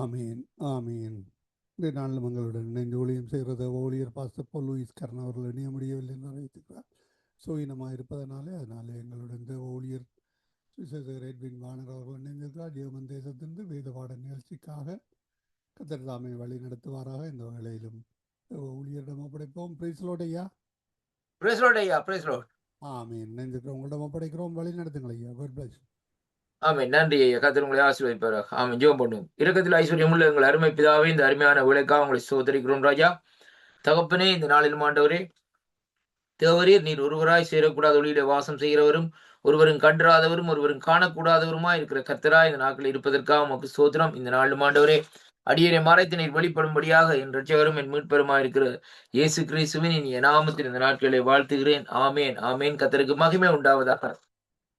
ஆமீன், ஆமீன். இந்த நாளிலும் எங்களுடன் இணைந்து ஊழியம் செய்கிறது ஊழியர் பாஸ்டர் பவுல் லூயிஸ் கர்ணன் அவர்கள் இணைய முடியவில்லை என்று அறிவித்திருக்கிறார். சூயினமாக இருப்பதனாலே எங்களுடன் இந்த ஊழியர் சுவிசேஷகர் எட்வின் வானர் அவர்கள் இணைந்திருக்கிறார். ஜெர்மன் தேசத்திலிருந்து வேத பாட நிகழ்ச்சிக்காக கர்த்தர் தாமே வழி நடத்துவாராக. இந்த வேளையிலும் ஊழியரிடம் ஒப்படைப்போம். பிரைஸ் லார்ட் ஐயா. பிரைஸ் லார்ட் ஐயா. Praise lord. ஆமீன். இணைந்திருக்கிறோம், உங்களிடம் ஒப்படைக்கிறோம். வழி நடத்துங்கள் ஐயா. God bless. ஆமீன். நன்றி ஐயா. கர்த்தர் உங்களை ஆசீர்வதிப்பாராக. ஆமீன். ஜெபம் பண்ணுவோம். இரக்கத்தில் ஐஸ்வர்யம் உள்ள எங்கள் அருமை பிதாவே, இந்த அருமையான வேலைக்காக உங்களை ஸ்தோத்திரிக்கிறோம் ராஜா. தகப்பனே, இந்த நாளிலும் ஆண்டவரே தேவரீர் நீர் ஒருவராய் சேரக்கூடாத ஒளியிலே வாசம் செய்கிறவரும் ஒருவரும் கண்டராதவரும் ஒருவரும் காணக்கூடாதவருமா இருக்கிற கர்த்தரா இந்த நாட்களில் இருப்பதற்காக உமக்கு ஸ்தோத்திரம். இந்த நாளிலும் ஆண்டவரே அடியனை மறைத்து நீர் வெளிப்படும்படியாக என் ரட்சகரும் என் மீட்பருமா இருக்கிற இயேசு கிறிஸ்துவின் இனிய நாமத்தில் இந்த நாட்களை வாழ்த்துகிறேன். ஆமேன், ஆமேன். கர்த்தருக்கு மகிமை உண்டாவதாக.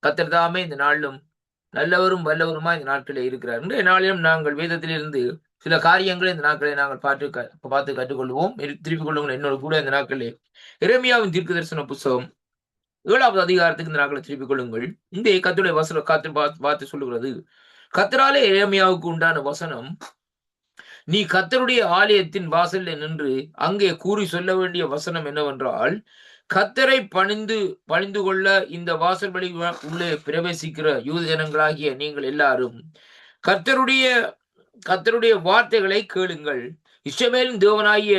கர்த்தர் தாமே இந்த நாளிலும் நல்லவரும் வல்லவருமா இந்த நாட்களில் இருக்கிறார். இன்றைய நாளிலும் நாங்கள் வேதத்திலிருந்து சில காரியங்களை இந்த நாட்களை நாங்கள் பார்த்து கற்றுக்கொள்வோம். திருப்பிக் கொள்ளுங்கள் என்னோட கூட இந்த நாட்களில் எரேமியாவின் தீர்க்க தரிசன புத்தகம் 7வது அதிகாரத்துக்கு இந்த நாட்களை திருப்பிக் கொள்ளுங்கள். இந்த கர்த்தருடைய வசனம் பார்த்து சொல்லுகிறது. கர்த்தராலே எரேமியாவுக்கு உண்டான வசனம், நீ கர்த்தருடைய ஆலயத்தின் வாசலில் நின்று அங்கே கூறி சொல்ல வேண்டிய வசனம் என்னவென்றால், கர்த்தரை பணிந்து கொள்ள இந்த வாசல் வழி உள்ளே பிரவேசிக்கிற யூத ஜனங்களாகிய நீங்கள் எல்லாரும் கர்த்தருடைய வார்த்தைகளை கேளுங்கள். இஸ்ரவேலின் தேவனாகிய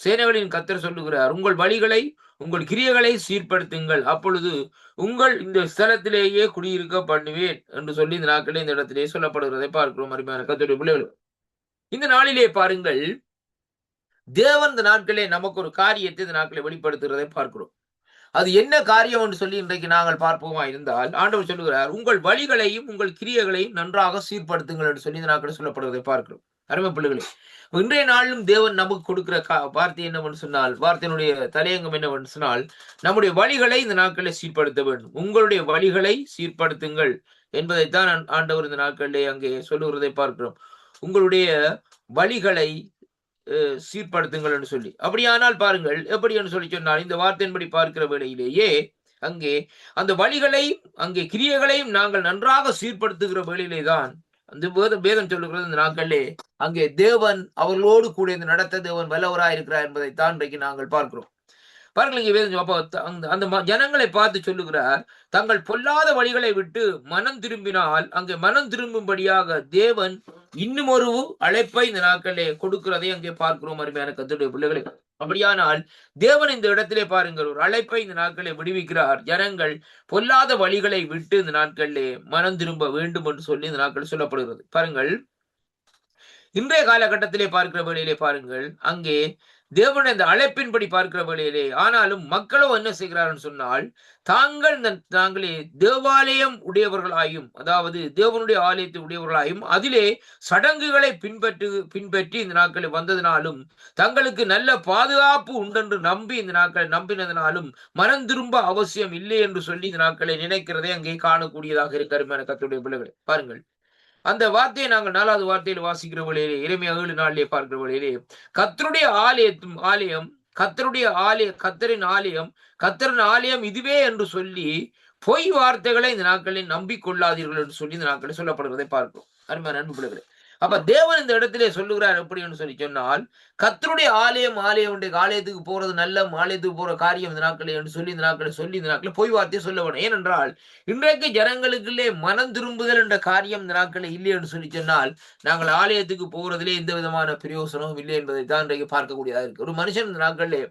சேனைகளின் கர்த்தர் சொல்லுகிறார், உங்கள் வழிகளை உங்கள் கிரியைகளை சீர்படுத்துங்கள், அப்பொழுது உங்கள் இந்த ஸ்தலத்திலேயே குடியிருக்க பண்ணுவேன் என்று சொல்லி இந்த நாட்களே இந்த இடத்திலே சொல்லப்படுகிறதை பார்க்கிறோம். அருமையான கர்த்தருடைய பிள்ளைகள், இந்த நாளிலே பாருங்கள், தேவன் இந்த நாட்களே நமக்கு ஒரு காரியத்தை இந்த நாட்களை வெளிப்படுத்துகிறதை பார்க்கிறோம். அது என்ன காரியம் என்று சொல்லி இன்றைக்கு நாங்கள் பார்ப்போமா இருந்தால், ஆண்டவர் சொல்லுகிறார், உங்கள் வழிகளையும் உங்கள் கிரியைகளையும் நன்றாக சீர்படுத்துங்கள் என்று சொல்லி இந்த நாட்களை சொல்லப்படுவதை பார்க்கிறோம். அருமை பிள்ளைகளே, இன்றைய நாளிலும் தேவன் நமக்கு கொடுக்கிற வார்த்தை என்னவென்று சொன்னால், வார்த்தையினுடைய தலையங்கம் என்னவென்று சொன்னால், நம்முடைய வழிகளை இந்த நாட்களை சீர்படுத்த வேண்டும். உங்களுடைய வழிகளை சீர்படுத்துங்கள் என்பதைத்தான் ஆண்டவர் இந்த நாட்களிலே அங்கே சொல்லுகிறதை பார்க்கிறோம். உங்களுடைய வழிகளை சீர்படுத்துங்கள் என்று சொல்லி. அப்படியானால் பாருங்கள், எப்படி என்று சொல்லி சொன்னால், இந்த வார்த்தையின்படி பார்க்கிற வேளையிலேயே அங்கே அந்த வழிகளை அங்கே கிரியைகளையும் நாங்கள் நன்றாக சீர்படுத்துகிற வேளையிலே தான் அந்த வேதம் சொல்லுகிறது, இந்த நாட்களிலே அங்கே தேவன் அவர்களோடு கூட இந்த நடத்த தேவன் வல்லவராய் இருக்கிறார் என்பதைத்தான் இன்றைக்கு நாங்கள் பார்க்கிறோம். பாருங்கள், இங்கே வேதம் அப்போ அந்த ஜனங்களை பார்த்து சொல்லுகிறார், தங்கள் பொல்லாத வழிகளை விட்டு மனம் திரும்பினால் அங்கே மனம் திரும்பும்படியாக தேவன் இன்னும் ஒரு அழைப்பை இந்த நாட்களிலே கொடுக்கிறதை அங்கே பார்க்கிறோம். அருமையான கர்த்தருடைய பிள்ளைகளே, அப்படியானால் தேவன் இந்த இடத்திலே பாருங்கள் ஒரு அழைப்பை இந்த நாட்களை விடுவிக்கிறார். ஜனங்கள் பொல்லாத வழிகளை விட்டு இந்த நாட்களிலே மனம் திரும்ப வேண்டும் என்று சொல்லி இந்த நாட்கள் சொல்லப்படுகிறது. பாருங்கள், இன்றைய காலகட்டத்திலே பார்க்கிற வேளையிலே பாருங்கள், அங்கே தேவனுடைய இந்த அழைப்பின்படி பார்க்கிற வேளையிலே ஆனாலும் மக்களோ என்ன செய்கிறார்கள் சொன்னால், தாங்களே தேவாலயம் உடையவர்களாயும், அதாவது தேவனுடைய ஆலயத்தை உடையவர்களாயும் அதிலே சடங்குகளை பின்பற்றி இந்த நாட்களில் வந்ததினாலும் தங்களுக்கு நல்ல பாதுகாப்பு உண்டென்று நம்பி இந்த நாட்களை நம்பினதினாலும் மனம் திரும்ப அவசியம் இல்லை என்று சொல்லி இந்த நாட்களை நினைக்கிறதை அங்கே காணக்கூடியதாக இருக்கிற கர்த்தருடைய பிள்ளைகளை பாருங்கள். அந்த வார்த்தையை நாங்கள் 4வது வார்த்தையில் வாசிக்கிற வழியிலே, எரேமியா 7:4 பார்க்கிற வழியிலே, கர்த்தருடைய ஆலயம் கர்த்தரின் ஆலயம் இதுவே என்று சொல்லி பொய் வார்த்தைகளை இந்த நாட்களில் நம்பிக்கொள்ளாதீர்கள் என்று சொல்லி இந்த நாட்களில் சொல்லப்படுவதை பார்க்கிறோம். அருமையான அன்பு பிள்ளைகளே, அப்ப தேவன் இந்த இடத்திலே சொல்லுகிறார் எப்படி என்று சொல்லி சொன்னால், கர்த்தருடைய ஆலயத்துக்கு போறது நல்ல, ஆலயத்துக்கு போற காரியம் இந்த நாட்களில் என்று சொல்லி இந்த நாட்களில் பொய் வார்த்தையை சொல்ல வேணும். ஏனென்றால் இன்றைக்கு ஜனங்களுக்குள்ளே மனம் திரும்புதல் என்ற காரியம் இந்த நாட்களில் இல்லை என்று சொல்லி சொன்னால், நாங்கள் ஆலயத்துக்கு போகிறதிலே எந்த விதமான பிரயோசனமும் இல்லை என்பதை தான் இன்றைக்கு பார்க்கக்கூடியதாக இருக்கு. ஒரு மனுஷன் இந்த நாட்களிலே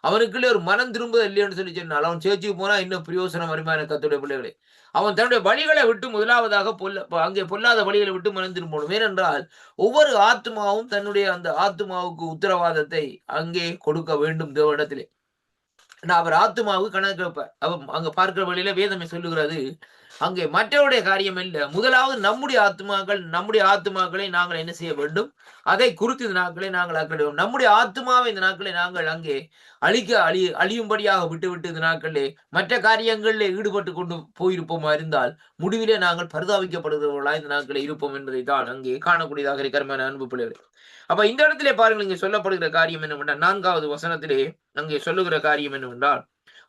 அவனுக்குள்ளே ஒரு மனம் திரும்புதல் இல்லை என்று சொல்லி சொன்னால், அவன் சேர்ச்சுக்கு போனா இன்னும் பிரயோசனம். அருமையான கர்த்தருடைய பிள்ளைகளே, அவன் தன்னுடைய வழிகளை விட்டு முதலாவதாக அங்கே பொல்லாத வழிகளை விட்டு மனம் திரும்பணும். ஏனென்றால் ஒவ்வொரு ஆத்மாவும் தன்னுடைய அந்த ஆத்மாவுக்கு உத்தரவாதத்தை அங்கே கொடுக்க வேண்டும் தேவனிடத்திலே. அவர் ஆத்மாவுக்கு கணக்கு வைப்பார். அங்க பார்க்கிற வழியில வேதமே சொல்லுகிறது, அங்கே மற்றவருடைய காரியம் இல்லை. முதலாவது நம்முடைய ஆத்துமாக்களை நாங்கள் என்ன செய்ய வேண்டும்? அதை குறித்து இந்த நாட்களை நாங்கள் அக்கறையோம். நம்முடைய ஆத்துமாவை இந்த நாட்களை நாங்கள் அங்கே அழியும்படியாக விட்டு இந்த நாட்களிலே மற்ற காரியங்களில் ஈடுபட்டு கொண்டு போயிருப்போமா இருந்தால் முடிவிலே நாங்கள் பரிதாபிக்கப்படுகிறவர்களா இந்த நாட்களில் இருப்போம் என்பதை தான் அங்கே காணக்கூடியதாக இருக்கிறமான அன்பு பிள்ளைகள். அப்ப இந்த இடத்திலே பாருங்கள், இங்கே சொல்லப்படுகிற காரியம் என்னவென்றால் 4வது வசனத்திலே அங்கே சொல்லுகிற காரியம் என்னவென்றால்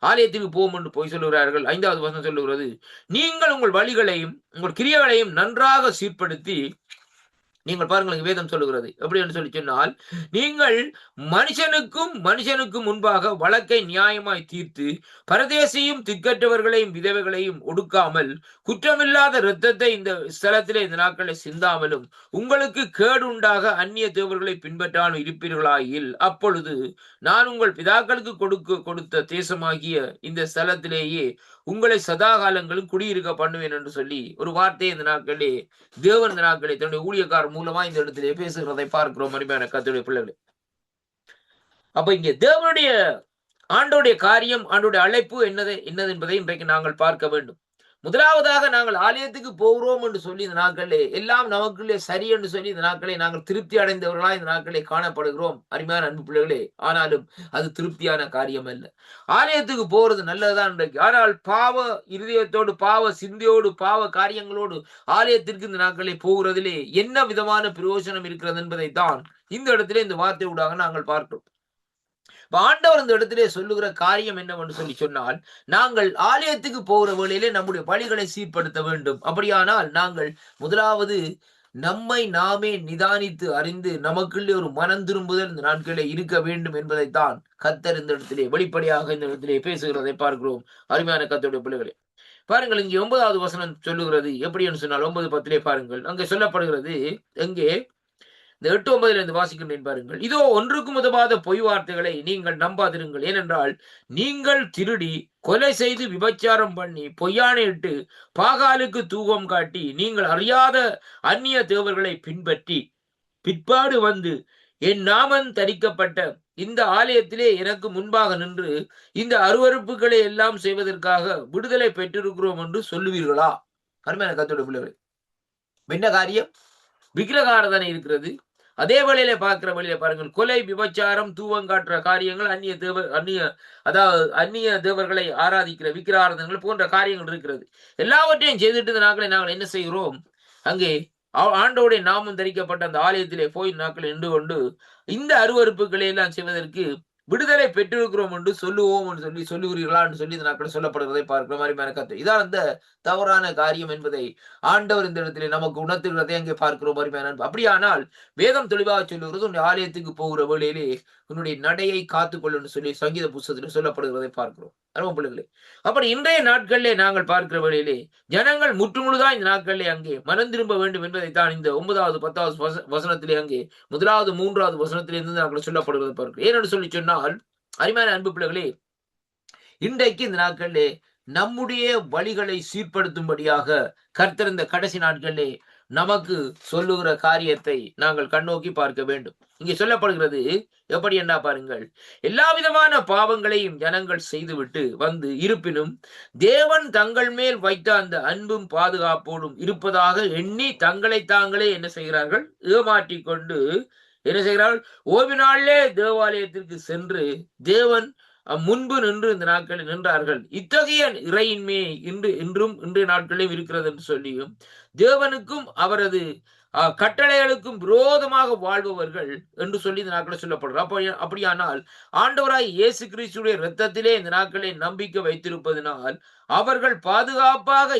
ஆலயத்துக்கு போகும் என்று போய் சொல்லுகிறார்கள். 5வது வசனம் சொல்லுகிறது, நீங்கள் உங்கள் வழிகளையும் உங்கள் கிரியைகளையும் நன்றாக சீர்படுத்தி, நீங்கள் பாருங்கள் வேதம் சொல்லுகிறது எப்படி என்று சொல்லி சொன்னால், நீங்கள் மனுஷனுக்கும் முன்பாக வழக்கை நியாயமாய் தீர்த்து பரதேசியும் திக்கற்றவர்களையும் விதவைகளையும் ஒடுக்காமல் குற்றமில்லாத இரத்தத்தை இந்த ஸ்தலத்திலே இந்த நாட்களில் சிந்தாமலும் உங்களுக்கு கேடு உண்டாக அந்நிய தேவர்களை பின்பற்றாலும் இருப்பீர்களாயில் அப்பொழுது நான் உங்கள் பிதாக்களுக்கு கொடுத்த தேசமாகிய இந்த ஸ்தலத்திலேயே உங்களை சதா காலங்களும் குடியிருக்க பண்ணுவேன் என்று சொல்லி ஒரு வார்த்தையை இந்த நாட்களே தேவன் இந்த நாட்களே தன்னுடைய ஊழியக்காரர் மூலமா இந்த இடத்திலே பேசுகிறதை பார்க்கிறோம். அருமையான கர்த்தருடைய பிள்ளைகளே, அப்ப இங்கே தேவனுடைய ஆண்டோடைய காரியம், ஆண்டோடைய அழைப்பு என்னது என்பதை இன்றைக்கு நாங்கள் பார்க்க வேண்டும். முதலாவதாக நாங்கள் ஆலயத்துக்கு போகிறோம் என்று சொல்லி இந்த நாட்களே எல்லாம் நமக்குள்ளே சரி என்று சொல்லி இந்த நாட்களை நாங்கள் திருப்தி அடைந்தவர்களா இந்த நாட்களை காணப்படுகிறோம். அருமையான அன்பு பிள்ளைகளே, ஆனாலும் அது திருப்தியான காரியம் அல்ல. ஆலயத்துக்கு போறது நல்லதுதான் இன்றைக்கு. ஆனால் பாவ இருதயத்தோடு, பாவ சிந்தையோடு, பாவ காரியங்களோடு ஆலயத்திற்கு இந்த நாட்களை போகிறதிலே என்ன விதமான பிரயோஜனம் இருக்கிறது என்பதை தான் இந்த இடத்திலே இந்த வார்த்தை ஊடாக நாங்கள் பார்க்கிறோம். ஆண்டவர் இந்த இடத்திலே சொல்லுகிற காரியம் என்னவென்று சொல்லி சொன்னால், நாங்கள் ஆலயத்துக்கு போகிற வேளையிலே நம்முடைய வழிகளை சீர்படுத்த வேண்டும். அப்படியானால் நாங்கள் முதலாவது நம்மை நாமே நிதானித்து அறிந்து நமக்குள்ளே ஒரு மனம் திரும்புதல் இந்த நாட்களே இருக்க வேண்டும் என்பதைத்தான் கர்த்தர் இந்த இடத்திலே வெளிப்படையாக இந்த இடத்திலே பேசுகிறதை பார்க்கிறோம். அருமையான கர்த்தருடைய பிள்ளைகளே, பாருங்கள் இங்கே 9வது வசனம் சொல்லுகிறது எப்படி என்று சொன்னால் 9:10 பாருங்கள், அங்கே சொல்லப்படுகிறது. எங்கே இந்த 8:9 வாசிக்கின்றேன் பாருங்கள். இதோ ஒன்றுக்கும் உதவாத பொய் வார்த்தைகளை நீங்கள் நம்பாதிருங்கள். ஏனென்றால் நீங்கள் திருடி கொலை செய்து விபச்சாரம் பண்ணி பொய்யானையிட்டு பாகாலுக்கு தூபம் காட்டி நீங்கள் அறியாத அந்நிய தேவர்களை பின்பற்றி பிற்பாடு வந்து என் நாமம் தரிக்கப்பட்ட இந்த ஆலயத்திலே எனக்கு முன்பாக நின்று இந்த அருவருப்புகளை எல்லாம் செய்வதற்காக விடுதலை பெற்றிருக்கிறோம் என்று சொல்லுவீர்களா? அருமையான கர்த்தருடைய பிள்ளைகளே, என்ன காரியம்? விக்கிரகாராதனை இருக்கிறது. அதே வேளையில பார்க்கிற வழியில பாருங்கள், கொலை, விபச்சாரம், தூவங்காட்டுற காரியங்கள், அந்நிய தேவர்களை ஆராதிக்கிற விக்கிரகாராதனைகள் போன்ற காரியங்கள் இருக்கிறது. எல்லாவற்றையும் செய்துட்டு நாங்கள் என்ன செய்கிறோம்? அங்கே ஆண்டோடைய நாமம் தரிக்கப்பட்ட அந்த ஆலயத்திலே போய் நாட்கள் நின்று கொண்டு இந்த அருவருப்புகளை எல்லாம் செய்வதற்கு விடுதலை பெற்றிருக்கிறோம் என்று சொல்லுவோம் என்று சொல்லி சொல்லுகிறீர்களா என்று சொல்லி இந்த நாட்கள் சொல்லப்படுவதை பார்க்கிற மாதிரி கருத்து. இதான் அந்த தவறான காரியம் என்பதை ஆண்டவர் இந்த இடத்திலே நமக்கு உணர்த்துகிறதை அங்கே பார்க்கிறோம். அருமையான அப்படியானால் வேதம் தெளிவாக சொல்லுகிறது, உன்னுடைய ஆலயத்துக்கு போகிற வேளையிலே உன்னுடைய நடையை காத்துக்கொள்ளும் சொல்லி சங்கீத புஸ்தகத்தில் சொல்லப்படுகிறதை பார்க்கிறோம். அருமை பிள்ளைகளே, அப்படி இன்றைய நாட்களிலே நாங்கள் பார்க்கிற வேளையிலே ஜனங்கள் முற்றுமுழுதான் இந்த நாட்களிலே அங்கே மனம் திரும்ப வேண்டும் என்பதைத்தான் இந்த 9வது 10வது வசனத்திலே அங்கே 1வது 3வது வசனத்திலிருந்து நாங்கள் சொல்லப்படுகிறதை பார்க்கிறோம். ஏனென்று சொல்லி சொன்னால், அருமையான அன்பு பிள்ளைகளே, இன்றைக்கு இந்த நாட்களிலே நம்முடைய வழிகளை சீர்படுத்தும்படியாக கர்த்தர் இந்த கடைசி நாட்களிலே நமக்கு சொல்லுகிற காரியத்தை நாங்கள் கண்ணோக்கி பார்க்க வேண்டும். இங்கே சொல்லப்படுகிறது எப்படி என்ன பாருங்கள், எல்லா விதமான பாவங்களையும் ஜனங்கள் செய்துவிட்டு வந்து இருப்பினும் தேவன் தங்கள் மேல் வைத்த அந்த அன்பும் பாதுகாப்போடும் இருப்பதாக எண்ணி தங்களை தாங்களே என்ன செய்கிறார்கள்? ஏமாற்றிக் கொண்டு என்ன செய்கிறார்கள்? ஓய்வு நாளிலே தேவாலயத்திற்கு சென்று தேவன் முன்பு நின்று இந்த நாட்களில் நின்றார்கள். இத்தகைய இறையின்மையை இன்றைய நாட்களிலும் இருக்கிறது என்று சொல்லியும் தேவனுக்கும் அவரது கட்டளைகளுக்கும் விரோதமாக வாழ்பவர்கள் என்று சொல்லி இந்த நாட்களில் சொல்லப்படுறார். அப்படியானால் ஆண்டவராய் இயேசு கிறிஸ்துடைய இரத்தத்திலே இந்த நாட்களை நம்பிக்கை வைத்திருப்பதனால் அவர்கள் பாதுகாப்பாக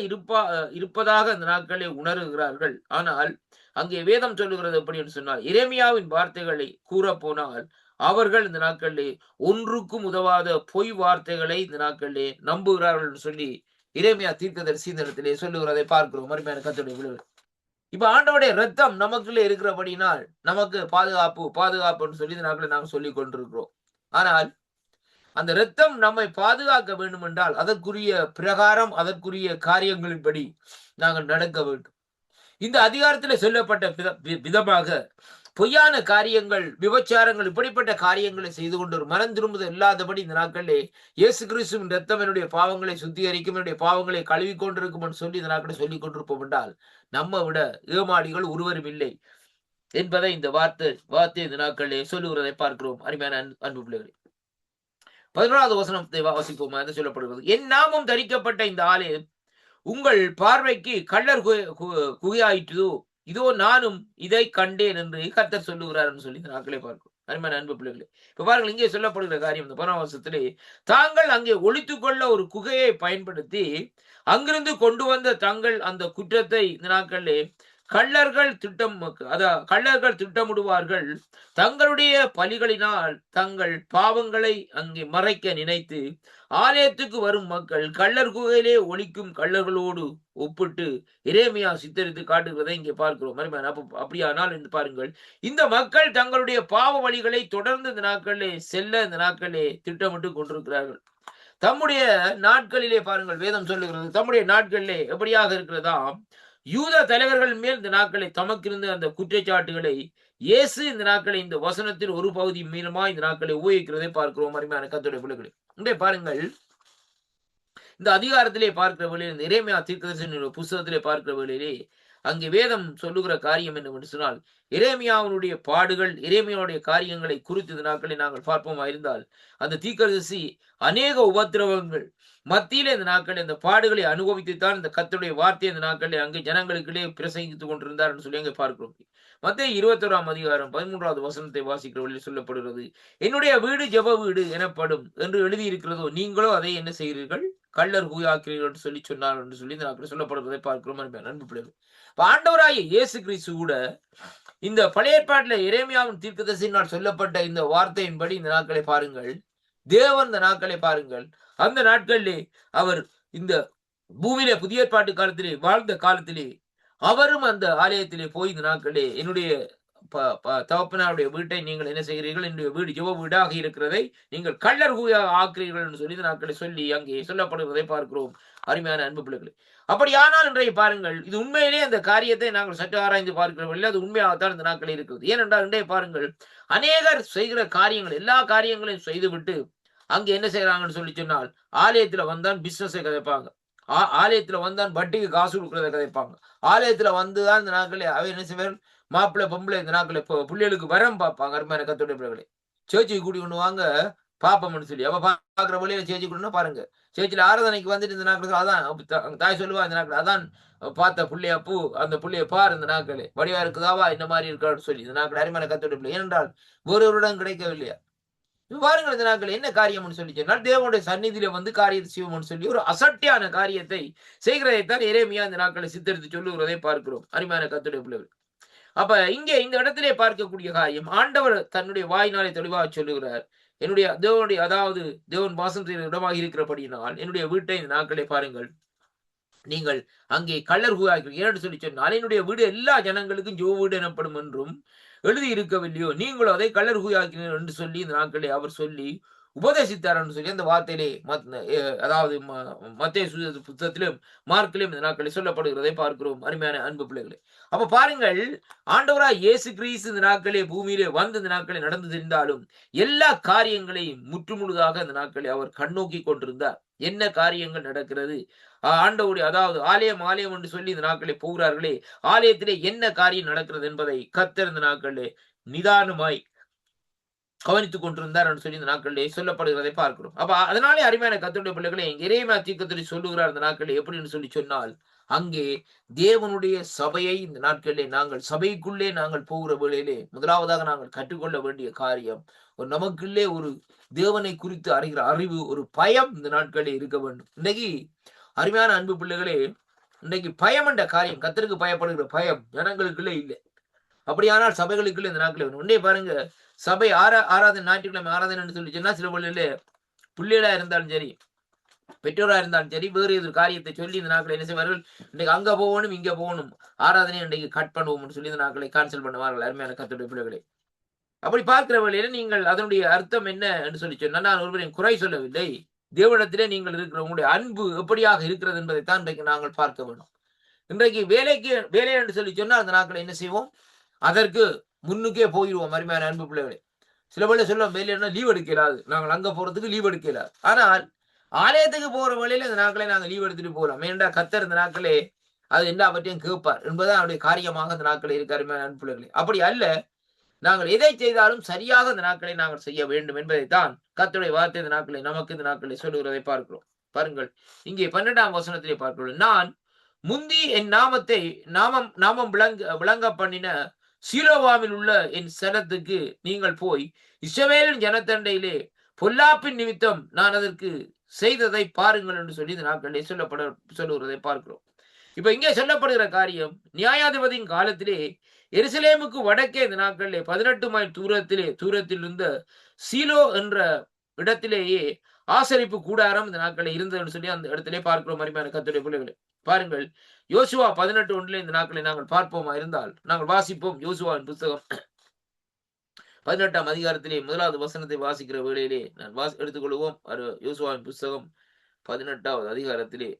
இருப்பதாக இந்த நாட்களை உணர்கிறார்கள். ஆனால் அங்கே வேதம் சொல்லுகிறது எப்படி என்று சொன்னால், எரேமியாவின் வார்த்தைகளை கூற போனால் அவர்கள் இந்த நாட்களிலே ஒன்றுக்கும் உதவாத பொய் வார்த்தைகளை இந்த நாட்களிலே நம்புகிறார்கள் என்று சொல்லி எரேமியா தீர்க்கதரிசி இந்த இடத்திலே சொல்லுகிறதை பார்க்கிறோம். அருமையான கர்த்தருடைய பிள்ளைகளே, இப்ப ஆண்டவருடைய ரத்தம் நமக்குள்ளே இருக்கிறபடினால் நமக்கு பாதுகாப்புன்னு சொல்லி இந்த நாட்களை நாம் சொல்லிக் கொண்டிருக்கிறோம். ஆனால் அந்த ரத்தம் நம்மை பாதுகாக்க வேண்டும் என்றால் அதற்குரிய பிரகாரம் அதற்குரிய காரியங்களின்படி நாங்கள் நடக்க வேண்டும். இந்த அதிகாரத்தில் சொல்லப்பட்ட விதமாக பொய்யான காரியங்கள், விபச்சாரங்கள், இப்படிப்பட்ட காரியங்களை செய்து கொண்டு ஒரு மனம் திரும்புதல் இல்லாதபடி இந்த நாட்களிலே இயேசு கிறிஸ்துவின் ரத்தம் என்னுடைய பாவங்களை சுத்திகரிக்கும், என்னுடைய பாவங்களை கழுவி கொண்டிருக்கும் என்று சொல்லி இந்த நாட்களை சொல்லிக் கொண்டிருப்போம் என்றால் நம்ம விட ஏமாளிகள் ஒருவரும் இல்லை என்பதை இந்த வார்த்தை இந்த நாட்களிலே சொல்லுகிறதை பார்க்கிறோம். அருமையான அன்பு பிள்ளைகளே, 11வது வசனத்தை வாசிப்போம். என்று சொல்லப்படுகிறது, என் நாமம் தரிக்கப்பட்ட இந்த ஆலயம் உங்கள் பார்வைக்கு கள்ளர் குகையாயிற்று, இதோ நானும் இதை கண்டேன் என்று கர்த்தர் சொல்லுகிறார் என்று சொல்லி இந்த நாட்களே பார்க்கிறோம். அருமையான அன்பு பிள்ளைகளே, இப்ப பாருங்கள், இங்கே சொல்லப்படுகிற காரியம் இந்த 11வது வசனத்திலே, தாங்கள் அங்கே ஒளித்துக் கொள்ள ஒரு குகையை பயன்படுத்தி அங்கிருந்து கொண்டு வந்த தங்கள் அந்த குற்றத்தை இந்த நாட்களிலே கள்ளர்கள் திட்டமிடுவார்கள். தங்களுடைய பலிகளினால் தங்கள் பாவங்களை அங்கே மறைக்க நினைத்து ஆலயத்துக்கு வரும் மக்கள் கள்ளர் குகையிலே ஒளிக்கும் கள்ளர்களோடு ஒப்பிட்டு எரேமியா சித்தரித்து காட்டுகிறதை இங்கே பார்க்கிறோம். அப்படியானால் என்று பாருங்கள், இந்த மக்கள் தங்களுடைய பாவ வழிகளை தொடர்ந்து இந்த நாட்களிலே செல்ல இந்த நாட்களிலே திட்டமிட்டு கொண்டிருக்கிறார்கள். தம்முடைய நாட்களிலே பாருங்கள், வேதம் சொல்லுகிறது, தம்முடைய நாட்களிலே எப்படியாக இருக்கிறதா, யூத தலைவர்கள் மேல் இந்த நாட்களை தமக்கு இருந்த அந்த குற்றச்சாட்டுகளை இயேசு இந்த நாட்களை இந்த வசனத்தின் ஒரு பகுதி மீனமா இந்த நாட்களை உபயோகிக்கிறதை பார்க்கிறோம். அருமையான கர்த்தருடைய பிள்ளைகளே, இங்கே பாருங்கள், இந்த அதிகாரத்திலே பார்க்கிற வேளையில், இந்த எரேமியா தீர்க்கதரிசியின் புத்தகத்திலே பார்க்கிற வேளையிலே அங்கே வேதம் சொல்லுகிற காரியம் என்னவென்று சொன்னால், எரேமியாவுடைய பாடுகள், எரேமியாவுடைய காரியங்களை குறித்து இந்த நாட்களை நாங்கள் பார்ப்போமா இருந்தால், அந்த தீர்க்கதரிசி அநேக உபத்திரவங்கள் மத்தியிலே இந்த நாட்களில் இந்த பாடுகளை அனுபவித்துத்தான் இந்த கர்த்தருடைய வார்த்தையை இந்த நாட்களில் அங்கே ஜனங்களுக்கிடையே பிரசங்கித்துக் கொண்டிருந்தார் என்று சொல்லி அங்கே பார்க்கிறோம். மத்தேயு 21ஆம் அதிகாரம் 13வது வசனத்தை வாசிக்கிற வழியில் சொல்லப்படுகிறது, என்னுடைய வீடு ஜெப வீடு எனப்படும் என்று எழுதியிருக்கிறதோ, நீங்களோ அதை என்ன செய்கிறீர்கள், கள்ளர் குகையாக்கிறீர்கள் என்று சொல்லி சொன்னார் என்று சொல்லி இந்த நாட்களில் சொல்லப்படுவதை பார்க்கிறோம். அன்பு பிள்ளைகள், ஆண்டவராகிய இயேசு கிறிஸ்து கூட இந்த பழைய ஏற்பாட்டில் எரேமியாவின் தீர்க்கதரிசியினால் சொல்லப்பட்ட இந்த வார்த்தையின்படி இந்த நாட்களை பாருங்கள், தேவன் இந்த நாட்களை பாருங்கள், அந்த நாட்களிலே அவர் இந்த பூமியிலே புதிய ஏற்பாட்டு காலத்திலே வாழ்ந்த காலத்திலே அவரும் அந்த ஆலயத்திலே போய் இந்த நாட்களிலே என்னுடைய தகப்பனாருடைய வீட்டை நீங்கள் என்ன செய்கிறீர்கள், என்னுடைய வீடு ஜெப வீடாக இருக்கிறதை நீங்கள் கள்ளர் குகையாக ஆக்குறீர்கள் என்று சொல்லி இந்த நாட்களை சொல்லி அங்கே சொல்லப்படுவதை பார்க்கிறோம். அருமையான அன்பு பிள்ளைகளே, அப்படியானால் இன்றைய பாருங்கள், இது உண்மையிலே அந்த காரியத்தை நாங்கள் சற்று ஆராய்ந்து பார்க்கிறவர்கள் அது உண்மையாகத்தான் இந்த நாட்களில் இருக்கிறது. ஏனென்றால் இன்றைய பாருங்கள், அநேகர் செய்கிற காரியங்கள் எல்லா காரியங்களையும் செய்துவிட்டு அங்க என்ன செய்யறாங்கன்னு சொல்லி சொன்னால், ஆலயத்துல வந்தான் பிசினஸை கதைப்பாங்க, ஆலயத்துல வந்தான் வட்டிக்கு காசு கொடுக்கறத கதைப்பாங்க, ஆலயத்துல வந்துதான் இந்த நாட்களே அவ என்ன செய்வார், மாப்பிள்ளை பொம்பளை இந்த நாட்களே பிள்ளைகளுக்கு வரம் பார்ப்பாங்க. அருமையான கர்த்தருடைய பிள்ளைகளே, சேர்ச்சிக்கு கூட்டி கொண்டு வாங்க பாப்பம்னு சொல்லி அவ பாக்குற வழியில சேர்ச்சி கொண்டு பாருங்க, சேர்ச்சியில ஆராதனைக்கு வந்துட்டு இந்த நாட்கள் அதான் தாய் சொல்லுவா, இந்த நாட்கள் அதான் பார்த்த புள்ளைய பூ, அந்த புள்ளைய பார், இந்த நாட்களே வடிவா இருக்குதாவா இந்த மாதிரி இருக்கான்னு சொல்லி இந்த நாட்கள் அருமையான கர்த்தருடைய பிள்ளை. ஏனென்றால் ஒருவரிடம் கிடைக்கவில்லையா, பாருங்கள் இந்த நாட்கள் என்ன காரியம்னு சொல்லி சொன்னால், தேவனுடைய சந்நிதியில வந்து காரியத்தை செய்வோம்னு சொல்லி ஒரு அசட்டியான காரியத்தை செய்கிறதைத்தான் எரேமியா இந்த நாட்களை சித்தரித்து சொல்லுகிறதை பார்க்கிறோம். அருமையான கர்த்தருடைய பிள்ளைகள், அப்ப இங்கே இந்த இடத்திலே பார்க்கக்கூடிய காரியம், ஆண்டவர் தன்னுடைய வாயினாலே தெளிவாக சொல்லுகிறார், என்னுடைய தேவனுடைய அதாவது தேவன் வாசம் செய்கிற இடமாக இருக்கிறபடியினால் என்னுடைய வீட்டை இந்த நாட்களை பாருங்கள் நீங்கள் அங்கே கள்ளர் குகையாக்கிறீர்கள் என்று சொல்லி சொன்னால், என்னுடைய வீடு எல்லா ஜனங்களுக்கும் ஜெப வீடு எனப்படும் என்றும் எழுதி இருக்கவில்லையோ, நீங்களும் அதை கள்ளர் குகையாக்கிறீர்கள் என்று சொல்லி இந்த நாட்களே அவர் சொல்லி உபதேசித்தார் என்று சொல்லி அந்த வார்த்தையிலே அதாவது மத்தேயு புத்தகத்திலும் மார்க்கிலும் இந்த நாட்களில் சொல்லப்படுகிறதை பார்க்கிறோம். அருமையான அன்பு பிள்ளைகளே, அப்ப பாருங்கள், ஆண்டவராய் இயேசு கிறிஸ்து இந்த நாட்களே பூமியிலே வந்து இந்த நாட்களை நடந்து தெரிந்தாலும் எல்லா காரியங்களையும் முற்றுமுழுதாக இந்த நாட்களை அவர் கண்ணோக்கி கொண்டிருந்தார். என்ன காரியங்கள் நடக்கிறது, ஆண்டவருடைய அதாவது ஆலயம் என்று சொல்லி இந்த நாட்களை போகிறார்களே, ஆலயத்திலே என்ன காரியம் நடக்கிறது என்பதை கர்த்தர் இந்த நாட்களிலே நிதானமாய் கவனித்துக் கொண்டிருந்தார் என்று சொல்லி இந்த நாட்களிலே சொல்லப்படுகிறதை பார்க்கிறோம். அப்ப அதனாலே அருமையான கர்த்தருடைய பிள்ளைகளை எரேமியா தீர்க்கதரிசி சொல்லுகிறார் இந்த நாட்களில் எப்படின்னு சொல்லி சொன்னால், அங்கே தேவனுடைய சபையை இந்த நாட்களிலே நாங்கள் சபைக்குள்ளே நாங்கள் போகிற வேளையிலே முதலாவதாக நாங்கள் கற்றுக்கொள்ள வேண்டிய காரியம், ஒரு நமக்குள்ளே ஒரு தேவனை குறித்து அறிகிற அறிவு, ஒரு பயம் இந்த நாட்களிலே இருக்க வேண்டும். இன்னைக்கு அருமையான அன்பு பிள்ளைகளே, இன்னைக்கு பயம் என்ற காரியம், கர்த்தருக்கு பயப்படுகிற பயம் ஜனங்களுக்குள்ளே இல்லை. அப்படியானால் சபைகளுக்குள்ள இந்த நாட்கள் வேணும். உடனே பாருங்க, சபை ஆராதனை ஞாயிற்றுக்கிழமை ஆராதனை சொல்லி சொன்னா சில வழியில பிள்ளைகளா இருந்தாலும் சரி, பெற்றோரா இருந்தாலும் சரி, வேறு எதிர் காரியத்தை சொல்லி இந்த நாட்களை என்ன செய்வார்கள், இன்றைக்கு அங்க போகணும் இங்க போகணும், ஆராதனை இன்றைக்கு கட் பண்ணுவோம்னு சொல்லி இந்த நாட்களை கேன்சல் பண்ணுவார்கள். அருமையான கர்த்தருடைய பிள்ளைகளை, அப்படி பார்க்கிற வழியில நீங்கள் அதனுடைய அர்த்தம் என்ன என்று சொல்லி சொன்னா, நான் ஒருவரையும் குறை சொல்லவில்லை, தேவனிடத்திலே நீங்கள் இருக்கிற உங்களுடைய அன்பு எப்படியாக இருக்கிறது என்பதைத்தான் இன்றைக்கு நாங்கள் பார்க்க வேண்டும். இன்றைக்கு வேலை என்று சொல்லி சொன்னா அந்த நாட்களை என்ன செய்வோம், அதற்கு முன்னுக்கே போயிடுவோம். அருமையான அன்பு பிள்ளைகளே, சில பேர் சொல்லுவோம் வெளியில லீவ் எடுக்கலாது, நாங்கள் அங்க போறதுக்கு லீவ் எடுக்கலாது. ஆனால் ஆலயத்துக்கு போற வழியில இந்த நாட்களை நாங்க லீவ் எடுத்துட்டு போகலாம். ஏன்டா கத்தர் இந்த நாட்களே அது எல்லா பற்றியும் கேட்பார் என்பதுதான் அவருடைய காரியமாக இந்த நாட்கள் இருக்க. அருமையான அன்பு பிள்ளைகளே, அப்படி அல்ல, நாங்கள் எதை செய்தாலும் சரியாக இந்த நாட்களை நாங்கள் செய்ய வேண்டும் என்பதைத்தான் கர்த்தருடைய வார்த்தை இந்த நாட்களை நமக்கு இந்த நாட்களை சொல்லுகிறதை பார்க்கிறோம். பாருங்கள், இங்கே 12ஆம் வசனத்திலே பார்க்கிறோம். நான் முந்தி என் நாமத்தை நாமம் விளங்க பண்ணின சீலோவாவில் உள்ள என் ஸ்தலத்துக்கு நீங்கள் போய் இஸ்ரவேலின் ஜனத்தண்டையிலே பொல்லாப்பின் நிமித்தம் நான் அதற்கு செய்ததை பாருங்கள் என்று சொல்லி இந்த நாட்களிலே சொல்லுகிறதை பார்க்கிறோம். இப்ப இங்கே சொல்லப்படுகிற காரியம், நியாயாதிபதியின் காலத்திலே எருசலேமுக்கு வடக்கே இந்த நாட்களிலே 18 மைல் தூரத்தில் இருந்த சீலோ என்ற இடத்திலேயே ஆசரிப்பு கூடாரம் இந்த நாட்களில் இருந்ததுன்னு சொல்லி அந்த இடத்திலே பார்க்கிறோம். அருமையான கர்த்தருடைய பிள்ளைகளே, பாருங்கள், யோசுவா 18:1 இந்த நாட்களை நாங்கள் பார்ப்போமா இருந்தால் நாங்கள் வாசிப்போம். யோசுவாவின் புத்தகம் 18ஆம் அதிகாரத்திலே 1வது வசனத்தை வாசிக்கிற வேளையிலே நான் எடுத்துக்கொள்வோம். யோசுவாவின் புத்தகம் 18வது அதிகாரத்திலே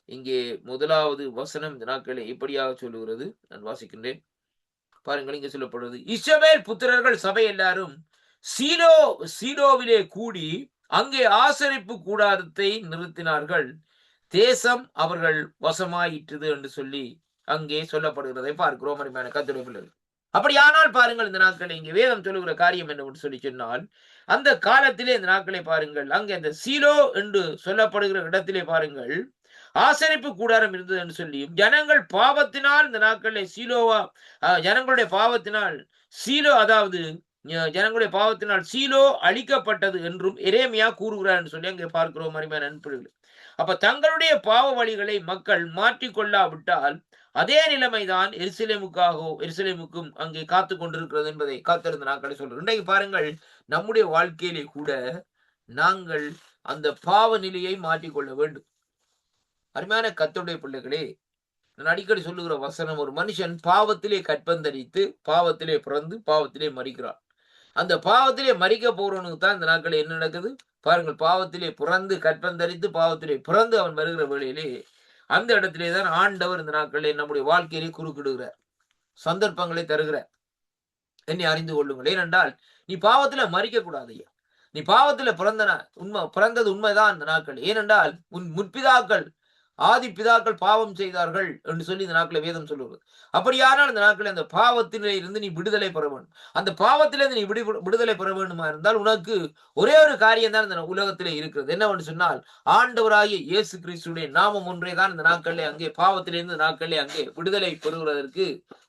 இங்கே 1வது வசனம் இந்த நாட்களை இப்படியாக சொல்லுகிறது. நான் வாசிக்கின்றேன். பாருங்கள், இங்கே சொல்லப்படுவது, இஸ்ரவேல் புத்திரர்கள் சபை எல்லாரும் சீலோவிலே கூடி அங்கே ஆசரிப்பு கூடாரத்தை நிறுத்தினார்கள். தேசம் அவர்கள் வசமாயிற்று என்று சொல்லி அங்கே சொல்லப்படுகிறதை பார்க்கிறோம். அருமையான கர்த்தருடைய பிள்ளைகள், அப்படியானால் பாருங்கள், இந்த நாட்களை இங்கே வேதம் சொல்லுகிற காரியம் என்னவென்று சொல்லி சொன்னால், அந்த காலத்திலே இந்த நாட்களை பாருங்கள், அங்கே அந்த சீலோ என்று சொல்லப்படுகிற இடத்திலே பாருங்கள் ஆசரிப்பு கூடாரம் இருந்தது என்று சொல்லியும், ஜனங்கள் பாவத்தினால் இந்த நாட்களில் ஜனங்களுடைய பாவத்தினால் சீலோ அழிக்கப்பட்டது என்றும் எரேமியா கூறுகிறார் என்று சொல்லி அங்கே பார்க்கிறோம். அருமையான நண்பர்களே, அப்ப தங்களுடைய பாவ வழிகளை மக்கள் மாற்றிக்கொள்ளாவிட்டால் அதே நிலைமைதான் எருசலேமுக்கும் அங்கே காத்து கொண்டிருக்கிறது என்பதை காத்திருந்த நாட்களை சொல்றோம். இன்றைக்கு பாருங்கள், நம்முடைய வாழ்க்கையிலே கூட நாங்கள் அந்த பாவ நிலையை மாற்றிக்கொள்ள வேண்டும். அருமையான கர்த்தருடைய பிள்ளைகளே, நான் அடிக்கடி சொல்லுகிற வசனம், ஒரு மனுஷன் பாவத்திலே கற்பந்தரித்து பாவத்திலே பிறந்து பாவத்திலே மரிக்கிறான். அந்த பாவத்திலே மரிக்க போறவனுக்கு தான் இந்த நாட்களில் என்ன நடக்குது பாருங்கள். பாவத்திலே பிறந்து கற்பந்தரித்து பாவத்திலே பிறந்து அவன் வருகிற வேளையிலே அந்த இடத்திலே தான் ஆண்டவர் இந்த நாட்களிலே நம்முடைய வாழ்க்கையிலே குறுக்கிடுகிறார், சந்தர்ப்பங்களை தருகிறார். என்னை அறிந்து கொள்ளுங்கள். ஏனென்றால் நீ பாவத்தில மரிக்க கூடாது ஐயா. நீ பாவத்தில பிறந்தது உண்மைதான் இந்த நாட்கள். ஏனென்றால் உன் முற்பிதாக்கள் ஆதி பிதாக்கள் பாவம் செய்தார்கள் என்று சொல்லி இந்த நாட்களை வேதம் சொல்லுவது. அப்படியானால் இந்த நாட்களில் அந்த பாவத்திலே இருந்து நீ விடுதலை பெற வேண்டும். அந்த பாவத்திலிருந்து நீ விடுதலை பெற வேண்டுமா இருந்தால் உனக்கு ஒரே ஒரு காரியம் தான் இந்த உலகத்திலே இருக்கிறது. என்னவென்று சொன்னால், ஆண்டவராகிய இயேசு கிறிஸ்துடைய நாமம் ஒன்றே தான் இந்த நாட்களிலே அங்கே பாவத்திலிருந்து நாட்களிலே அங்கே விடுதலை பெறுவதற்கு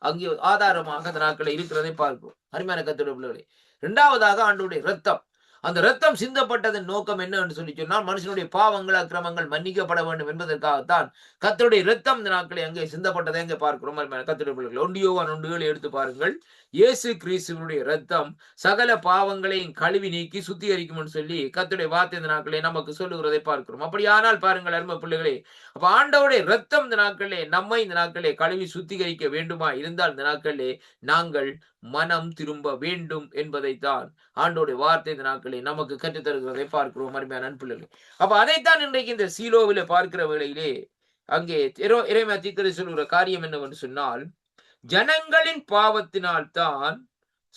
அங்கே ஆதாரமாக இந்த நாட்களில் இருக்கிறதை பார்க்கிறோம். அருமையான கர்த்தருடைய பிள்ளைகளே, 2வதாக ஆண்டவருடைய இரத்தம். அந்த ரத்தம் சிந்தப்பட்டதன் நோக்கம் என்ன என்று சொல்லி சொன்னால், மனுஷனுடைய பாவங்கள் அக்கிரமங்கள் மன்னிக்கப்பட வேண்டும் என்பதற்காகத்தான் கர்த்தருடைய இரத்தம் இந்த நாட்களை அங்கே சிந்தப்பட்டதை அங்கே பார்க்கிறோம். கர்த்தருடைய பிள்ளைகள், 1 யோவான் 1:7 எடுத்து பாருங்கள். இயேசு கிறிஸ்துவினுடைய இரத்தம் சகல பாவங்களையும் கழுவி நீக்கி சுத்திகரிக்கும் என்று சொல்லி கர்த்தருடைய வார்த்தை இந்த நாட்களே நமக்கு சொல்லுகிறதை பார்க்கிறோம். அப்படியானால் பாருங்கள் அருமை பிள்ளைகளே, அப்ப ஆண்டவருடைய இரத்தம் இந்த நாட்களே நம்மை இந்த நாட்களே கழுவி சுத்திகரிக்க வேண்டுமா இருந்தால் இந்த நாட்களே நாங்கள் மனம் திரும்ப வேண்டும் என்பதைத்தான் ஆண்டோடைய வார்த்தை இந்த நாட்களே நமக்கு கற்றுத் தருகிறதை பார்க்கிறோம். அருமையான நண்பர்களே, அப்ப அதைத்தான் இன்றைக்கு இந்த சீலோவில பார்க்கிற வேளையிலே அங்கே எரேமியா தீர்க்கதரிசி சொல்லுகிற காரியம் என்னவென்று சொன்னால், ஜனங்களின் பாவத்தினால் தான்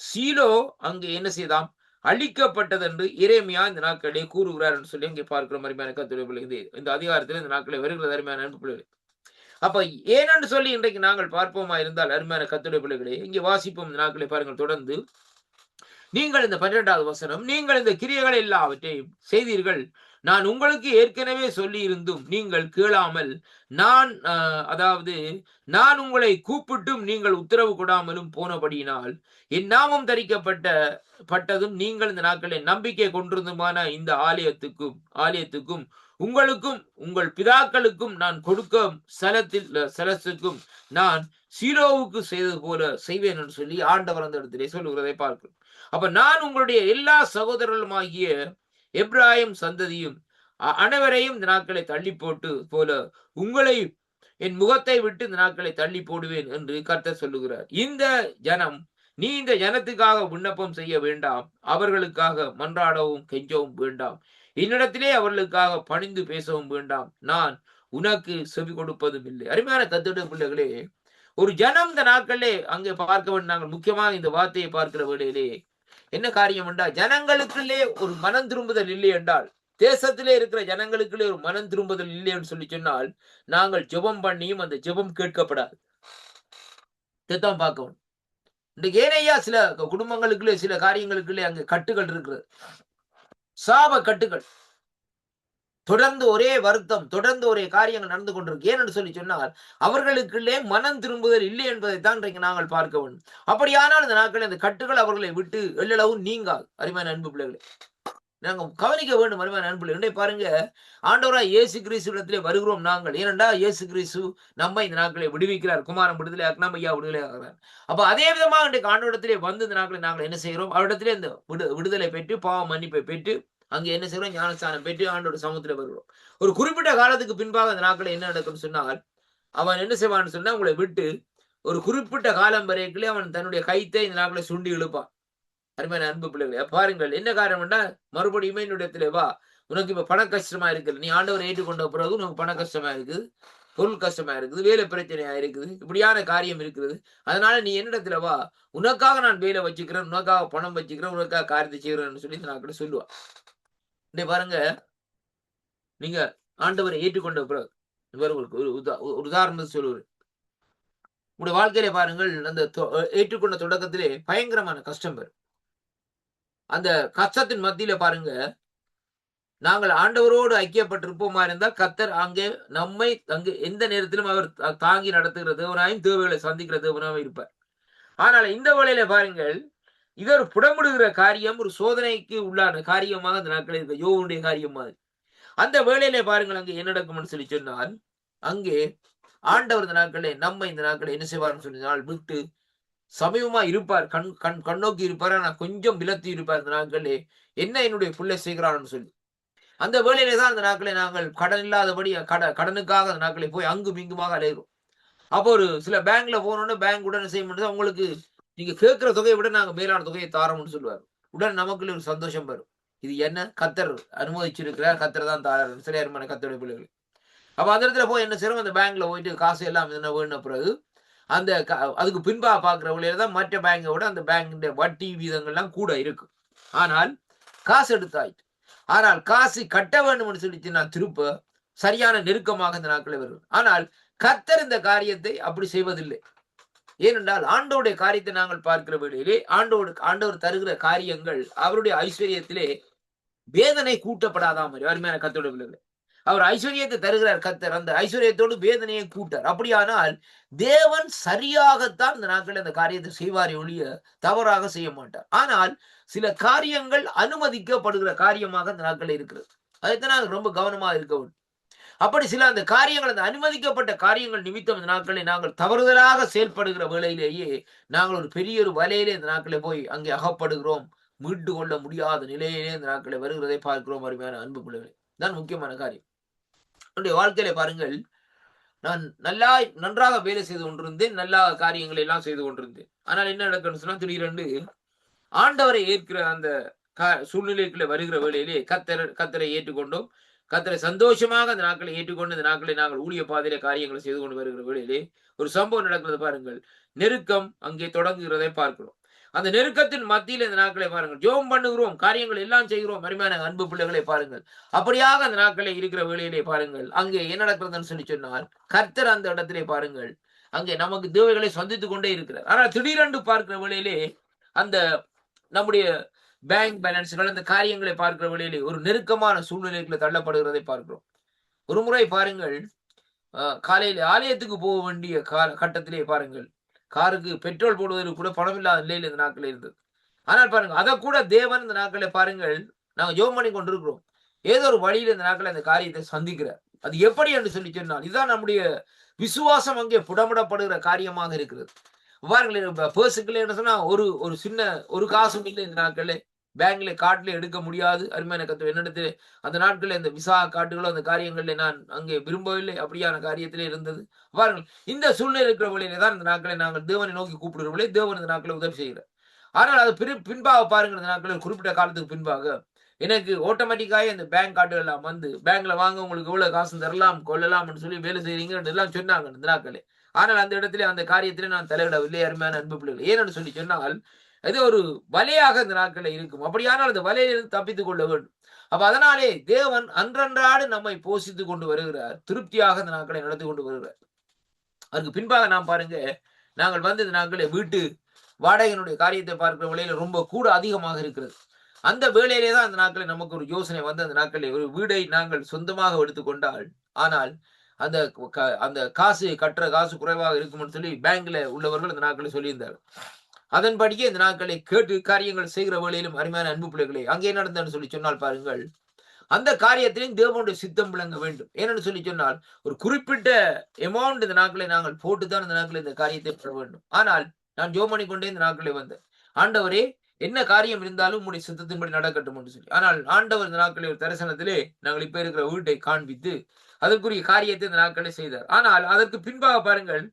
சீலோ அங்கே என்ன செய்தாம், அழிக்கப்பட்டது என்று எரேமியா இந்த நாட்களே கூறுகிறார் என்று சொல்லி அங்கே பார்க்கிறோம். அருமையான கர்த்தருடைய பிள்ளைகளே, இந்த அதிகாரத்தில் இந்த நாட்களே வருகிறது. அருமையான நண்பர்களே, அப்ப ஏனென்று சொல்லி இன்றைக்கு நாங்கள் பார்ப்போமா இருந்தால் அருமையான கர்த்தருடைய பிள்ளைகளே, இங்கே வாசிப்போம் இந்த நாட்களை பாருங்கள். தொடர்ந்து நீங்கள் இந்த 12வது வசனம், நீங்கள் இந்த கிரியைகள் எல்லாவற்றையும் செய்தீர்கள், நான் உங்களுக்கு ஏற்கனவே சொல்லி இருந்தும் நீங்கள் கேளாமல், நான் உங்களை கூப்பிட்டும் நீங்கள் உத்தரவு கொடாமலும் போனபடியினால் என் நாமம் தரிக்கப்பட்டதும் நீங்கள் இந்த நாட்களில் நம்பிக்கை கொண்டிருந்துமான இந்த ஆலயத்துக்கும் உங்களுக்கும் உங்கள் பிதாக்களுக்கும் நான் கொடுக்கும் சலத்துக்கும் நான் சீலோவுக்கு செய்தது போல செய்வேன் என்று சொல்லி ஆண்டவர் அந்த இடத்திலே சொல்லுகிறதை பார்க்கிறோம். அப்ப நான் உங்களுடைய எல்லா சகோதரர்களுமாகிய எப்ராயிம் சந்ததியும் அனைவரையும் இந்த நாட்களை தள்ளி போட்டு போல உங்களை என் முகத்தை விட்டு இந்த நாட்களை தள்ளி போடுவேன் என்று கர்த்தர் சொல்லுகிறார். நீ இந்த ஜனத்துக்காக விண்ணப்பம் செய்ய வேண்டாம், அவர்களுக்காக மன்றாடவும் கெஞ்சவும் வேண்டாம், என்னிடத்திலே அவர்களுக்காக பணிந்து பேசவும் வேண்டாம், நான் உனக்கு செவி கொடுப்பதும் இல்லை. அருமையான கர்த்தருடைய பிள்ளைகளே, ஒரு ஜனம் இந்த நாட்களிலே அங்கே பார்க்க வேண்டும். நாங்கள் முக்கியமாக இந்த வார்த்தையை பார்க்கிற வேளையிலே என்ன காரியம் என்றால், ஜனங்களுக்குள்ளே ஒரு மனம் திரும்புதல் இல்லை என்றால், தேசத்திலே இருக்கிற ஜனங்களுக்குள்ளே ஒரு மனம் திரும்புதல் இல்லை என்று சொல்லி சொன்னால், நாங்கள் ஜெபம் பண்ணியும் அந்த ஜெபம் கேட்கப்படாது. இதைத்தான் பார்க்கணும். இன்றைக்கு ஏனையா சில குடும்பங்களுக்குள்ளே சில காரியங்களுக்குள்ளே அங்கே கட்டுகள் இருக்கிறது, சாப கட்டுகள். தொடர்ந்து ஒரே வருத்தம், தொடர்ந்து ஒரே காரியங்கள் நடந்து கொண்டிருக்கு. ஏனென்று சொல்லி சொன்னால், அவர்களுக்குள்ளே மனம் திரும்புதல் இல்லை என்பதைத்தான் இன்றைக்கு நாங்கள் பார்க்க வேண்டும். அப்படியானால் இந்த நாட்களில் அந்த கட்டுகள் அவர்களை விட்டு எள்ளளவும் நீங்காது. அருமையான அன்பு பிள்ளைகளே, நாங்கள் கவனிக்க வேண்டும். அருமையான அன்பு பிள்ளைகளே, பாருங்க, ஆண்டவராய் இயேசு கிறிஸ்துவிடத்திலே வருகிறோம் நாங்கள். ஏனென்றால் இயேசு கிறிஸ்து நம்மை இந்த நாட்களை விடுவிக்கிறார். குமாரன் விடுதலை ஆக்கினார், ஐயா விடுதலை ஆகிறார். அப்ப அதே விதமாக இன்றைக்கு ஆண்டவரிடத்திலே வந்து இந்த நாட்களை நாங்கள் என்ன செய்கிறோம்? அவரிடத்திலே இந்த விடுதலை பெற்று, பாவ மன்னிப்பை பெற்று, அங்கே என்ன செய்யறோம்? ஞானஸ்தானம் பெற்று ஆண்டோட சமூகத்தில் வருகிறோம். ஒரு குறிப்பிட்ட காலத்துக்கு பின்பாக அந்த நாட்களை என்ன நடக்கும்னு சொன்னால், அவன் என்ன செய்வான்னு சொன்னா, உங்களை விட்டு ஒரு குறிப்பிட்ட காலம் வரைக்குள்ளே அவன் தன்னுடைய கைத்தை இந்த நாட்களை சுண்டி இழுப்பான். அருமையான அன்பு பிள்ளைகளே, பாருங்கள், என்ன காரணம்னா, மறுபடியுமே என்னுடைய வா, உனக்கு இப்ப பண கஷ்டமா இருக்குது, நீ ஆண்டவரை ஏற்றுக்கொண்ட பிறகு உனக்கு பண கஷ்டமா இருக்குது, பொருள் கஷ்டமா இருக்குது, வேலை பிரச்சனையா இருக்குது, இப்படியான காரியம் இருக்குது. அதனால நீ என்னிடத்துல வா, உனக்காக நான் வேலை வச்சுக்கிறேன், உனக்காக பணம் வச்சுக்கிறேன், உனக்காக காரியத்தை செய்கிறேன்னு சொல்லி இந்த நாட்களை சொல்லுவான். பாருங்க, நீங்க ஆண்டவரை ஏற்றுக்கொண்ட பிறகு ஒரு உதாரணத்தை சொல்லுவேன். உங்களுடைய வாழ்க்கையில பாருங்கள், அந்த ஏற்றுக்கொண்ட தொடக்கத்திலே பயங்கரமான கஷ்டம் வரும். அந்த கஷ்டத்தின் மத்தியில பாருங்க, நாங்கள் ஆண்டவரோடு ஐக்கியப்பட்டிருப்போமா இருந்தால் கர்த்தர் அங்கே நம்மை அங்கு எந்த நேரத்திலும் அவர் தாங்கி நடத்துகிற தேவனாயும் தேவைகளை சந்திக்கிற தேவனாயும் இருப்பார். ஆனால் இந்த வேளையில பாருங்கள், இது ஒரு புடமிடுகிற காரியம், ஒரு சோதனைக்கு உள்ளான காரியமாக அந்த நாட்களில் இருக்க யோவுடைய காரியம் மாதிரி. அந்த வேளையிலே பாருங்கள், அங்கே என்ன நடக்கும்னு சொல்லி சொன்னால், அங்கே ஆண்டவர் இந்த நாட்களே நம்மை இந்த நாட்களை என்ன செய்வார்னு சொன்னால், விட்டு சமீபமா இருப்பார், கண்ணோக்கி இருப்பார். ஆனா கொஞ்சம் விலத்தி இருப்பார். இந்த நாட்களே என்ன என்னுடைய பிள்ளை செய்கிறான்னு சொல்லி, அந்த வேளையிலே தான் அந்த நாட்களை நாங்கள் கடன் இல்லாதபடி கடனுக்காக அந்த நாட்களை போய் அங்கும் இங்குமாக அலைகிறோம். அப்போ ஒரு சில பேங்க்ல போனோன்னு பேங்க் உடனே செய்ய முடியாது, உங்களுக்கு நீங்க கேட்கிற தொகையை விட நாங்க மேலான தொகையை தாரோம்னு சொல்லுவார். உடனே நமக்குள்ள ஒரு சந்தோஷம் வரும். இது என்ன கர்த்தர் அனுமதிச்சிருக்கிறார், கர்த்தர் தான் தாரார். சரியான கர்த்தருடைய பிள்ளைகள். அப்ப அந்த இடத்துல போய் என்ன செய்யறோம்? அந்த பேங்க்ல போயிட்டு காசு எல்லாம் என்ன வேணுன பிறகு அந்த அதுக்கு பின்பா பாக்குற வழியில தான் மற்ற பேங்கை விட அந்த பேங்கின் வட்டி வீதங்கள்லாம் கூட இருக்கு. ஆனால் காசு எடுத்தாயிட்டு, ஆனால் காசு கட்ட வேண்டும் சொல்லி நான் திருப்ப சரியான நெருக்கமாக இந்த நாட்களை வருது. ஆனால் கர்த்தர் இந்த காரியத்தை அப்படி செய்வதில்லை. ஏனென்றால் ஆண்டோடைய காரியத்தை நாங்கள் பார்க்கிற வேளையிலே ஆண்டவர் தருகிற காரியங்கள் அவருடைய ஐஸ்வர்யத்திலே வேதனை கூட்டப்படாதாம அருமையான கர்த்தருடைய பிள்ளைகளே, அவர் ஐஸ்வர்யத்தை தருகிறார் கர்த்தர், அந்த ஐஸ்வர்யத்தோடு வேதனையை கூட்டார். அப்படியானால் தேவன் சரியாகத்தான் இந்த நாட்களில் அந்த காரியத்தை செய்வாரே ஒழிய தவறாக செய்ய மாட்டார். ஆனால் சில காரியங்கள் அனுமதிக்கப்படுகிற காரியமாக இந்த நாட்களில் இருக்கிறது. அதைத்தான் நாங்கள் ரொம்ப கவனமா இருக்க வேண்டும். அப்படி சில அந்த காரியங்கள், அந்த அனுமதிக்கப்பட்ட காரியங்கள் நிமித்தம் இந்த நாட்களில் நாங்கள் தவறுதலாக செயல்படுகிற வேளையிலேயே நாங்கள் ஒரு பெரிய ஒரு வலையிலே இந்த நாட்களை போய் அங்கே அகப்படுகிறோம். மீட்டு கொள்ள முடியாத நிலையிலே இந்த நாட்களை வருகிறதை பார்க்கிறோம். அருமையான அன்பு பிள்ளைகளே, தான் முக்கியமான காரியம். என்னுடைய வாழ்க்கையில பாருங்கள், நான் நன்றாக வேலை செய்து கொண்டிருந்தேன், நல்ல காரியங்களை எல்லாம் செய்து கொண்டிருந்தேன். ஆனால் என்ன நடக்குன்னு சொன்னா, திடீரென்று ஆண்டவரை ஏற்கிற அந்த சூழ்நிலைக்குள்ள வருகிற வேளையிலே கர்த்தரை ஏற்றுக்கொண்டோம். கர்த்தரை சந்தோஷமாக அந்த நாட்களை ஏற்றுக்கொண்டு இந்த நாட்களை நாங்கள் ஊழிய பாதையில காரியங்களை செய்து கொண்டு வருகிற வேளையிலே ஒரு சம்பவம் நடக்கிறது பாருங்கள். நெருக்கம் அங்கே தொடங்குகிறதை பார்க்கிறோம். அந்த நெருக்கத்தின் மத்தியில் இந்த நாட்களை பாருங்கள், ஜெபம் பண்ணுகிறோம், காரியங்கள் எல்லாம் செய்கிறோம். அருமையான அன்பு பிள்ளைகளை பாருங்கள், அப்படியாக அந்த நாட்களை இருக்கிற வேளையிலே பாருங்கள், அங்கே என்ன நடக்கிறதுன்னு சொல்லி சொன்னால், கர்த்தர் அந்த இடத்திலே பாருங்கள் அங்கே நமக்கு தேவைகளை சந்தித்துக் கொண்டே இருக்கிறார். ஆனால் திடீரென்று பார்க்கிற வேளையிலே அந்த நம்முடைய பேங்க் பேலன்ஸ்கள், அந்த காரியங்களை பார்க்கிற வேளையிலே ஒரு நெருக்கமான சூழ்நிலைகளை தள்ளப்படுகிறதை பார்க்கிறோம். ஒரு முறை பாருங்கள், காலையில் ஆலயத்துக்கு போக வேண்டிய கட்டத்திலே பாருங்கள், காருக்கு பெட்ரோல் போடுவதற்கு கூட பணம் இல்லாத நிலையில் இந்த நாட்கள் இருந்தது. ஆனால் பாருங்க, அதை கூட தேவன் இந்த நாட்களை பாருங்கள் நாங்கள் ஜெபம் பண்ணி கொண்டிருக்கிறோம். ஏதோ ஒரு வழியில் இந்த நாட்களை அந்த காரியத்தை சந்திக்கிறார். அது எப்படி என்று சொல்லி சொன்னால், இதுதான் நம்முடைய விசுவாசம் அங்கே புடமிடப்படுகிற காரியமாக இருக்கிறது. பாருங்களேன், பேர்ஸுக்குள்ள என்ன சொன்னா ஒரு சின்ன ஒரு காசும் இல்லை இந்த நாட்களே, பேங்க்ல கார்டுல எடுக்க முடியாது. அருமையான கர்த்தர் என்னிடத்தில் அந்த நாட்களில் இந்த விசா கார்டுகளோ அந்த காரியங்களில் நான் அங்கே விரும்பவில்லை, அப்படியான காரியத்திலே இருந்தது. பாருங்கள், இந்த சூழ்நிலை இருக்கிற வழியிலே தான் இந்த நாட்களை நாங்கள் தேவனை நோக்கி கூப்பிடுகிறவர்களே தேவன் இந்த நாட்களை உதவி செய்கிறார். ஆனால் அது பின்பாக பாருங்கள், இந்த நாட்களில் குறிப்பிட்ட காலத்துக்கு பின்பாக எனக்கு ஆட்டோமேட்டிக்காக இந்த பேங்க் கார்டுகள் எல்லாம் வந்து, பேங்க்ல வாங்க உங்களுக்கு எவ்வளவு காசு தரலாம் கொள்ளலாம் சொல்லி வேலை செய்றீங்க எல்லாம் சொன்னாங்க இந்த நாட்களே. ஆனால் அந்த இடத்துல அந்த காரியத்திலே நான் தலையிடவில்லை அருமையான அன்பு பிள்ளைகள். ஏனென்று சொல்லி சொன்னால் இது ஒரு வலையாக இந்த நாட்களில் இருக்கும். அப்படியானால் அந்த வலையிலிருந்து தப்பித்துக் கொள்ள வேண்டும். அப்ப அதனாலே தேவன் அன்றன்றாடு நம்மை போஷித்துக் கொண்டு வருகிறார். திருப்தியாக இந்த நாட்களை நடத்தி கொண்டு வருகிறார். அதுக்கு பின்பாக நாம் பாருங்க, நாங்கள் வந்து இந்த நாட்களை வீட்டு வாடகையினுடைய காரியத்தை பார்க்கிற வேளையில ரொம்ப கூட அதிகமாக இருக்கிறது. அந்த வேளையிலே தான் அந்த நாட்களில் நமக்கு ஒரு யோசனை வந்து அந்த நாட்களில் ஒரு வீடை நாங்கள் சொந்தமாக எடுத்துக்கொண்டால், ஆனால் அந்த அந்த காசு கட்டுற காசு குறைவாக இருக்கும்னு சொல்லி பேங்க்ல உள்ளவர்கள் இந்த நாட்களில் சொல்லியிருந்தார்கள். அதன்படியே இந்த நாட்களை கேட்டு காரியங்கள் செய்கிற வேளையிலும் அருமையான அன்பு பிள்ளைகளே, அங்கே என்ன நடந்ததுன்னு சொல்லி சொன்னால் பாருங்கள், அந்த காரியத்திலையும் தேவனுடைய சித்தம் விளங்க வேண்டும். ஏனென்று சொல்லி சொன்னால் ஒரு குறிப்பிட்ட அமௌண்ட் இந்த நாட்களை நாங்கள் போட்டுதான் இந்த நாட்களில் இந்த காரியத்தை பெற வேண்டும். ஆனால் நான் ஜெபம் பண்ணிக்கொண்டே இந்த நாட்களை வந்தேன். ஆண்டவரே, என்ன காரியம் இருந்தாலும் உம்முடைய சித்தத்தின்படி நடக்கட்டும் என்று சொல்லி. ஆனால் ஆண்டவர் இந்த நாட்களில் ஒரு தரிசனத்திலே நாங்கள் இப்ப இருக்கிற வீட்டை காண்பித்து அதற்குரிய காரியத்தை இந்த நாட்களை செய்தார். ஆனால் அதற்கு பின்பாக பாருங்கள்,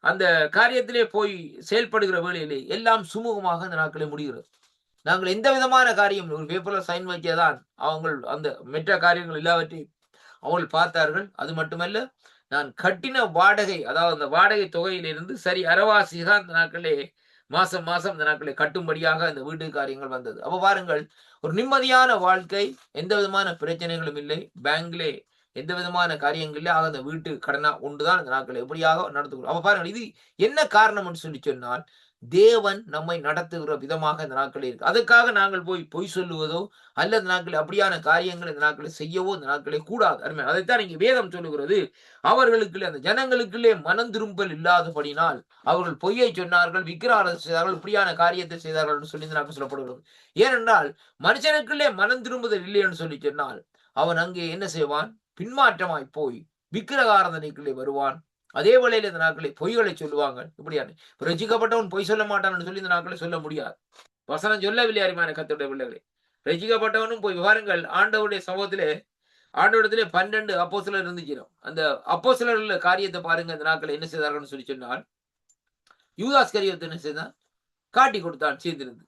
அந்த காரியத்திலே போய் செயல்படுகிற வேளையிலே எல்லாம் சுமூகமாக அந்த நாட்களை முடிகிறது. நாங்கள் எந்த விதமான காரியம் ஒரு பேப்பர்ல சைன் வைக்கதான் அவங்க அந்த மெற்ற காரியங்கள் எல்லாவற்றையும் அவர்கள் பார்த்தார்கள். அது மட்டுமல்ல, நான் கட்டின வாடகை, அதாவது அந்த வாடகை தொகையிலிருந்து சரி அரைவாசி தான் இந்த நாட்களே மாசம் மாசம் இந்த நாட்களை கட்டும்படியாக அந்த வீட்டு காரியங்கள் வந்தது. அப்ப பாருங்கள், ஒரு நிம்மதியான வாழ்க்கை, எந்த விதமான பிரச்சனைகளும் இல்லை, பேங்க்லே எந்த விதமான காரியங்கள்ல ஆக அந்த வீட்டு கடனா ஒன்றுதான் இந்த நாட்களை எப்படியாக நடத்துகிறோம். அப்ப பாருங்கள், இது என்ன காரணம் என்று சொல்லி சொன்னால் தேவன் நம்மை நடத்துகிற விதமாக இந்த நாட்களில் இருக்கு. அதுக்காக நாங்கள் போய் பொய் சொல்லுவதோ அல்லது நாட்களில் அப்படியான காரியங்கள் இந்த நாட்களை செய்யவோ இந்த நாட்களை கூடாது. அருமை, அதைத்தான் இங்கே வேதம் சொல்லுகிறது. அவர்களுக்குள்ளே அந்த ஜனங்களுக்குள்ளே மனம் திரும்பல் இல்லாதபடினால் அவர்கள் பொய்யை சொன்னார்கள், விக்கிரகாராதனை செய்தார்கள், இப்படியான காரியத்தை செய்தார்கள் என்று சொல்லி இந்த நாட்கள் சொல்லப்படுகிறது. ஏனென்றால் மனுஷனுக்குள்ளே மனம் திரும்புதல் இல்லை என்று சொல்லி சொன்னால் அவன் அங்கே என்ன செய்வான்? பின்மாற்றமாய் போய் விக்கிரகாராதனைக்குள்ளே வருவான். அதே வேளையில இந்த நாட்களை பொய்களை சொல்லுவாங்க. இப்படியான ரசிக்கப்பட்டவன் பொய் சொல்ல மாட்டான்னு சொல்லி இந்த நாட்களை சொல்ல முடியாது. வசனம் சொல்லவில்லை அருமையான கர்த்தருடைய பிள்ளைகளே. ரசிக்கப்பட்டவனும் போய் பாருங்கள், ஆண்டவருடைய சமூகத்திலே ஆண்டவரிடத்திலே 12 அப்போஸ்தலர் இருந்துச்சிடும். அந்த அப்போஸ்தலர்கள் காரியத்தை பாருங்க, இந்த நாட்களை என்ன செய்தார்கள்னு சொல்லி சொன்னால், யூதாஸ் கரியோத்து என்ன செய்தான்? காட்டி கொடுத்தான் சேர்ந்திருந்து.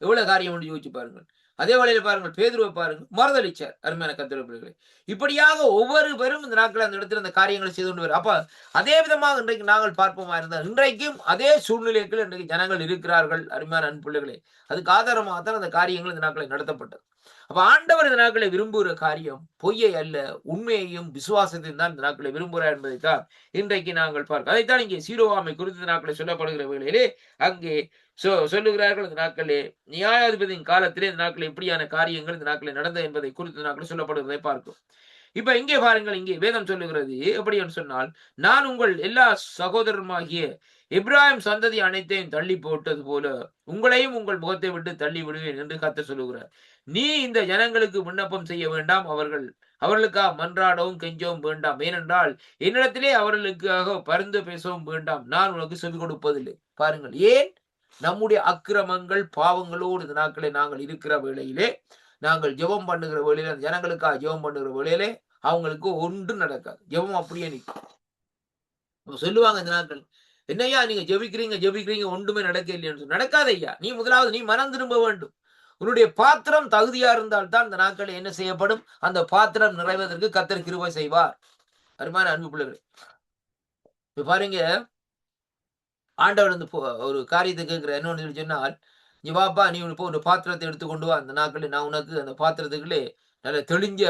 எவ்வளவு காரியம் என்று யோசிச்சு பாருங்கள். அதே வேளையில பாருங்கள், பேதுருவை பாருங்கள், மறுதளிச்சார். அருமையான கர்த்தருடைய பிள்ளைகளே, இப்படியாக ஒவ்வொரு பேரும் இந்த நாட்கள் அந்த இடத்துல அந்த காரியங்களை செய்து கொண்டு வரும். அப்ப அதே விதமாக இன்றைக்கு நாங்கள் பார்ப்போமா இருந்தால் இன்றைக்கும் அதே சூழ்நிலைகள் இன்றைக்கு ஜனங்கள் இருக்கிறார்கள். அருமையான அன்பு பிள்ளைகளே, அதுக்கு ஆதாரமாகத்தான் அந்த காரியங்கள் இந்த நாட்களை நடத்தப்பட்டது. அப்ப ஆண்டவர் இந்த நாட்களை விரும்புகிற காரியம் பொய்யை அல்ல, உண்மையையும் விசுவாசத்தையும் தான் இந்த நாட்களை விரும்புகிறார் என்பதைத்தான் இன்றைக்கு நாங்கள் பார்க்க. அதைத்தான் இங்கே சீரோவாமை குறித்த நாட்களை சொல்லப்படுகிற வேளையிலே அங்கே சொல்லுகிறார்கள். இந்த நாட்களே நியாயாதிபதியின் காலத்திலே இந்த நாட்களில் இப்படியான காரியங்கள் இந்த நாட்களில் நடந்தது என்பதை குறித்து நாட்கள் சொல்லப்படுவதை பார்க்கும். இப்ப இங்கே பாருங்கள், இங்கே வேதம் சொல்லுகிறது எப்படி என்று சொன்னால், நான் உங்கள் எல்லா சகோதரருமாகிய இப்ராஹிம் சந்ததி அனைத்தையும் தள்ளி போட்டது போல உங்களையும் உங்கள் முகத்தை விட்டு தள்ளி விடுவேன் என்று கர்த்தர் சொல்லுகிறார். நீ இந்த ஜனங்களுக்கு விண்ணப்பம் செய்ய வேண்டாம், அவர்களுக்காக மன்றாடவும் கெஞ்சவும் வேண்டாம். ஏனென்றால் என்னிடத்திலே அவர்களுக்காக பரிந்து பேசவும் வேண்டாம், நான் உனக்கு சொல்லிக் கொடுப்பதில்லை. பாருங்கள், ஏன்? நம்முடைய அக்கிரமங்கள் பாவங்களோடு இந்த நாட்களை நாங்கள் இருக்கிற வேளையிலே, நாங்கள் ஜெபம் பண்ணுகிற வேளையில, ஜனங்களுக்காக ஜெபம் பண்ணுகிற வேளையிலே அவங்களுக்கு ஒன்றும் நடக்காது. ஜெபம் அப்படியே நிற்கும். சொல்லுவாங்க இந்த நாட்கள், என்னையா நீங்க ஜெபிக்கிறீங்க ஒன்றுமே நடக்க இல்லைன்னு. நடக்காத ஐயா. நீ முதலாவது நீ மனம் திரும்ப வேண்டும். உன்னுடைய பாத்திரம் தகுதியா இருந்தால் தான் இந்த நாட்களில் என்ன செய்யப்படும்? அந்த பாத்திரம் நிறைவதற்கு கர்த்தர் கிருபை செய்வார். அருமையான அன்பு பிள்ளைகளே, இப்ப பாருங்க, ஆண்டவர் வந்து ஒரு காரியத்தை கேட்கிற என்னன்னு சொல்லி சொன்னால், நீ வாப்பா, நீ இப்போ ஒரு பாத்திரத்தை எடுத்துக்கொண்டு வா, அந்த நாட்களில் நான் உனக்கு அந்த பாத்திரத்துக்குள்ளே நல்ல தெளிஞ்ச,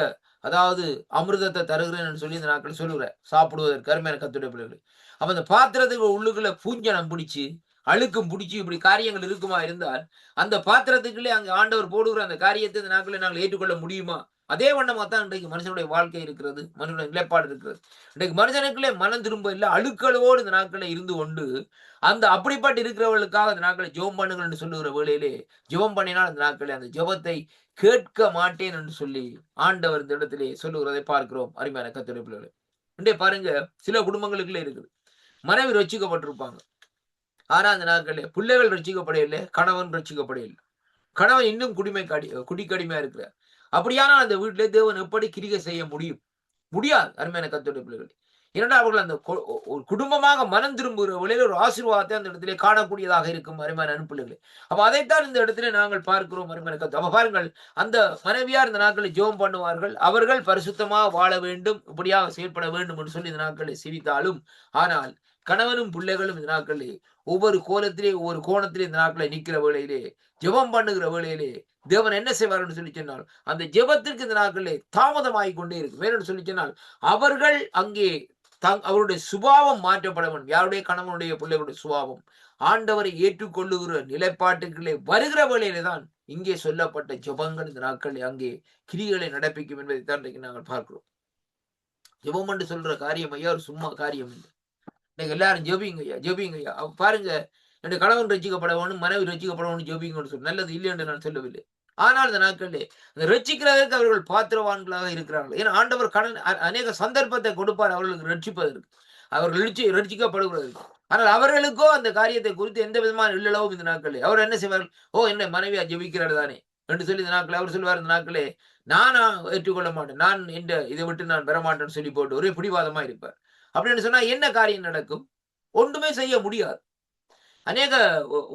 அதாவது அமிர்தத்தை தருகிறேன்னு சொல்லி இந்த நாட்களில் சொல்லுகிறேன் சாப்பிடுவதற்கு. அருமையான கர்த்தருடைய பிள்ளைகளே, அப்ப அந்த பாத்திரத்துக்கு உள்ளுக்குள்ள பூஞ்சனம் பிடிச்சு அழுக்கும் பிடிச்சி இப்படி காரியங்கள் இருக்குமா இருந்தால் அந்த பாத்திரத்துக்குள்ளே அங்கே ஆண்டவர் போடுகிற அந்த காரியத்தை இந்த நாட்களில் நாங்கள் ஏற்றுக்கொள்ள முடியுமா? அதே வண்ணமாக தான் இன்றைக்கு மனுஷனுடைய வாழ்க்கை இருக்கிறது, மனுஷனுடைய நிலைப்பாடு இருக்கிறது. இன்றைக்கு மனுஷனுக்குள்ளே மனம் திரும்ப இல்லை, அழுக்களோடு இந்த நாட்களில் இருந்து கொண்டு அந்த அப்படிப்பட்டு இருக்கிறவர்களுக்காக அந்த நாட்களை ஜெபம் பண்ணுங்கள் என்று சொல்லுகிற வேளையிலே ஜெபம் பண்ணினால் அந்த நாட்களில் அந்த ஜெபத்தை கேட்க மாட்டேன் என்று சொல்லி ஆண்டவர் இந்த இடத்திலே சொல்லுகிறதை பார்க்கிறோம். அருமையான கர்த்தருடைய பிள்ளைகளே, இன்றைய பாருங்க, சில குடும்பங்களுக்குள்ளே இருக்குது, மனைவி ரட்சிக்கப்பட்டிருப்பாங்க, ஆனா அந்த நாட்களில் பிள்ளைகள் ரட்சிக்கப்படையில்லை, கணவன் ரட்சிக்கப்படையில்லை, கணவன் இன்னும் குடிக்கடிமையா இருக்கிறார். அப்படியானால் அந்த வீட்டிலே தேவன் எப்படி கிரிகை செய்ய முடியும்? முடியாது. அருமையான கர்த்தருடைய பிள்ளைகளே, ஏனென்றால் அவர்கள் அந்த ஒரு குடும்பமாக மனம் திரும்புகிற வழியில் ஒரு ஆசீர்வாதத்தை அந்த இடத்திலே காணக்கூடியதாக இருக்கும். அருமையான அன்புள்ளங்களே, அப்ப அதைத்தான் இந்த இடத்திலே நாங்கள் பார்க்கிறோம். அருமையான கர்த்தர், அப்ப பாருங்கள், அந்த மனைவியார் இந்த நாட்களில் ஜெபம் பண்ணுவார்கள், அவர்கள் பரிசுத்தமாக வாழ வேண்டும், இப்படியாக செயல்பட வேண்டும் என்று சொல்லி இந்த நாட்களை சிரித்தாலும், ஆனால் கணவனும் பிள்ளைகளும் இந்த நாட்களிலே ஒவ்வொரு கோலத்திலே ஒவ்வொரு கோணத்திலே இந்த நாட்களை நிற்கிற வேளையிலே ஜெபம் பண்ணுகிற வேளையிலே தேவன் என்ன செய்வார் என்று சொல்லி சொன்னால் அந்த ஜெபத்திற்கு இந்த நாட்களிலே தாமதமாகிக் கொண்டே இருக்கு. வேறு சொல்லி சொன்னால் அவர்கள் அங்கே அவருடைய சுபாவம் மாற்றப்பட வேண்டும். யாருடைய கணவனுடைய பிள்ளைகளுடைய சுபாவம் ஆண்டவரை ஏற்றுக்கொள்ளுகிற நிலைப்பாட்டுகளே வருகிற வேளையிலே தான் இங்கே சொல்லப்பட்ட ஜெபங்கள் இந்த நாட்களில் அங்கே கிரிகளை நடப்பிக்கும் என்பதை தான் இன்றைக்கு நாங்கள் பார்க்கிறோம். ஜெபம் என்று சொல்ற காரியம் ஐயா ஒரு சும்மா காரியம் இல்லை. இன்னைக்கு எல்லாரும் ஜெபிங்க ஐயா ஜெபிங்க ஐயா. பாருங்க, என்னுடைய கணவன் ரட்சிக்கப்பட வேணும், மனைவி ரட்சிக்கப்பட வேணும், ஜெபிங்கன்னு சொல்லி நல்லது இல்லை என்று நான் சொல்லவில்லை. ஆனால் இந்த நாட்களிலே அந்த ரட்சிக்கிறதற்கு அவர்கள் பாத்திரவான்களாக இருக்கிறார்கள். ஏன்னா ஆண்டவர் அநேக சந்தர்ப்பத்தை கொடுப்பார் அவர்களுக்கு ரட்சிப்பதற்கு, அவர்கள் ரட்சிக்கப்படுவதற்கு. ஆனால் அவர்களுக்கோ அந்த காரியத்தை குறித்து எந்த விதமான இல்லளவும் இந்த நாட்களே அவர் என்ன செய்வார்கள்? ஓ, என்ன மனைவியா ஜெபிக்கிறார் தானே என்று சொல்லி இந்த நாட்களே அவர் சொல்வார், இந்த நாட்களே நானா ஏற்றுக்கொள்ள மாட்டேன், நான் இந்த இதை விட்டு நான் பெற மாட்டேன்னு சொல்லி போட்டு ஒரே பிடிவாதமா இருப்பார். அப்படின்னு சொன்னா என்ன காரியம் நடக்கும்? ஒன்றுமே செய்ய முடியாது. அநேக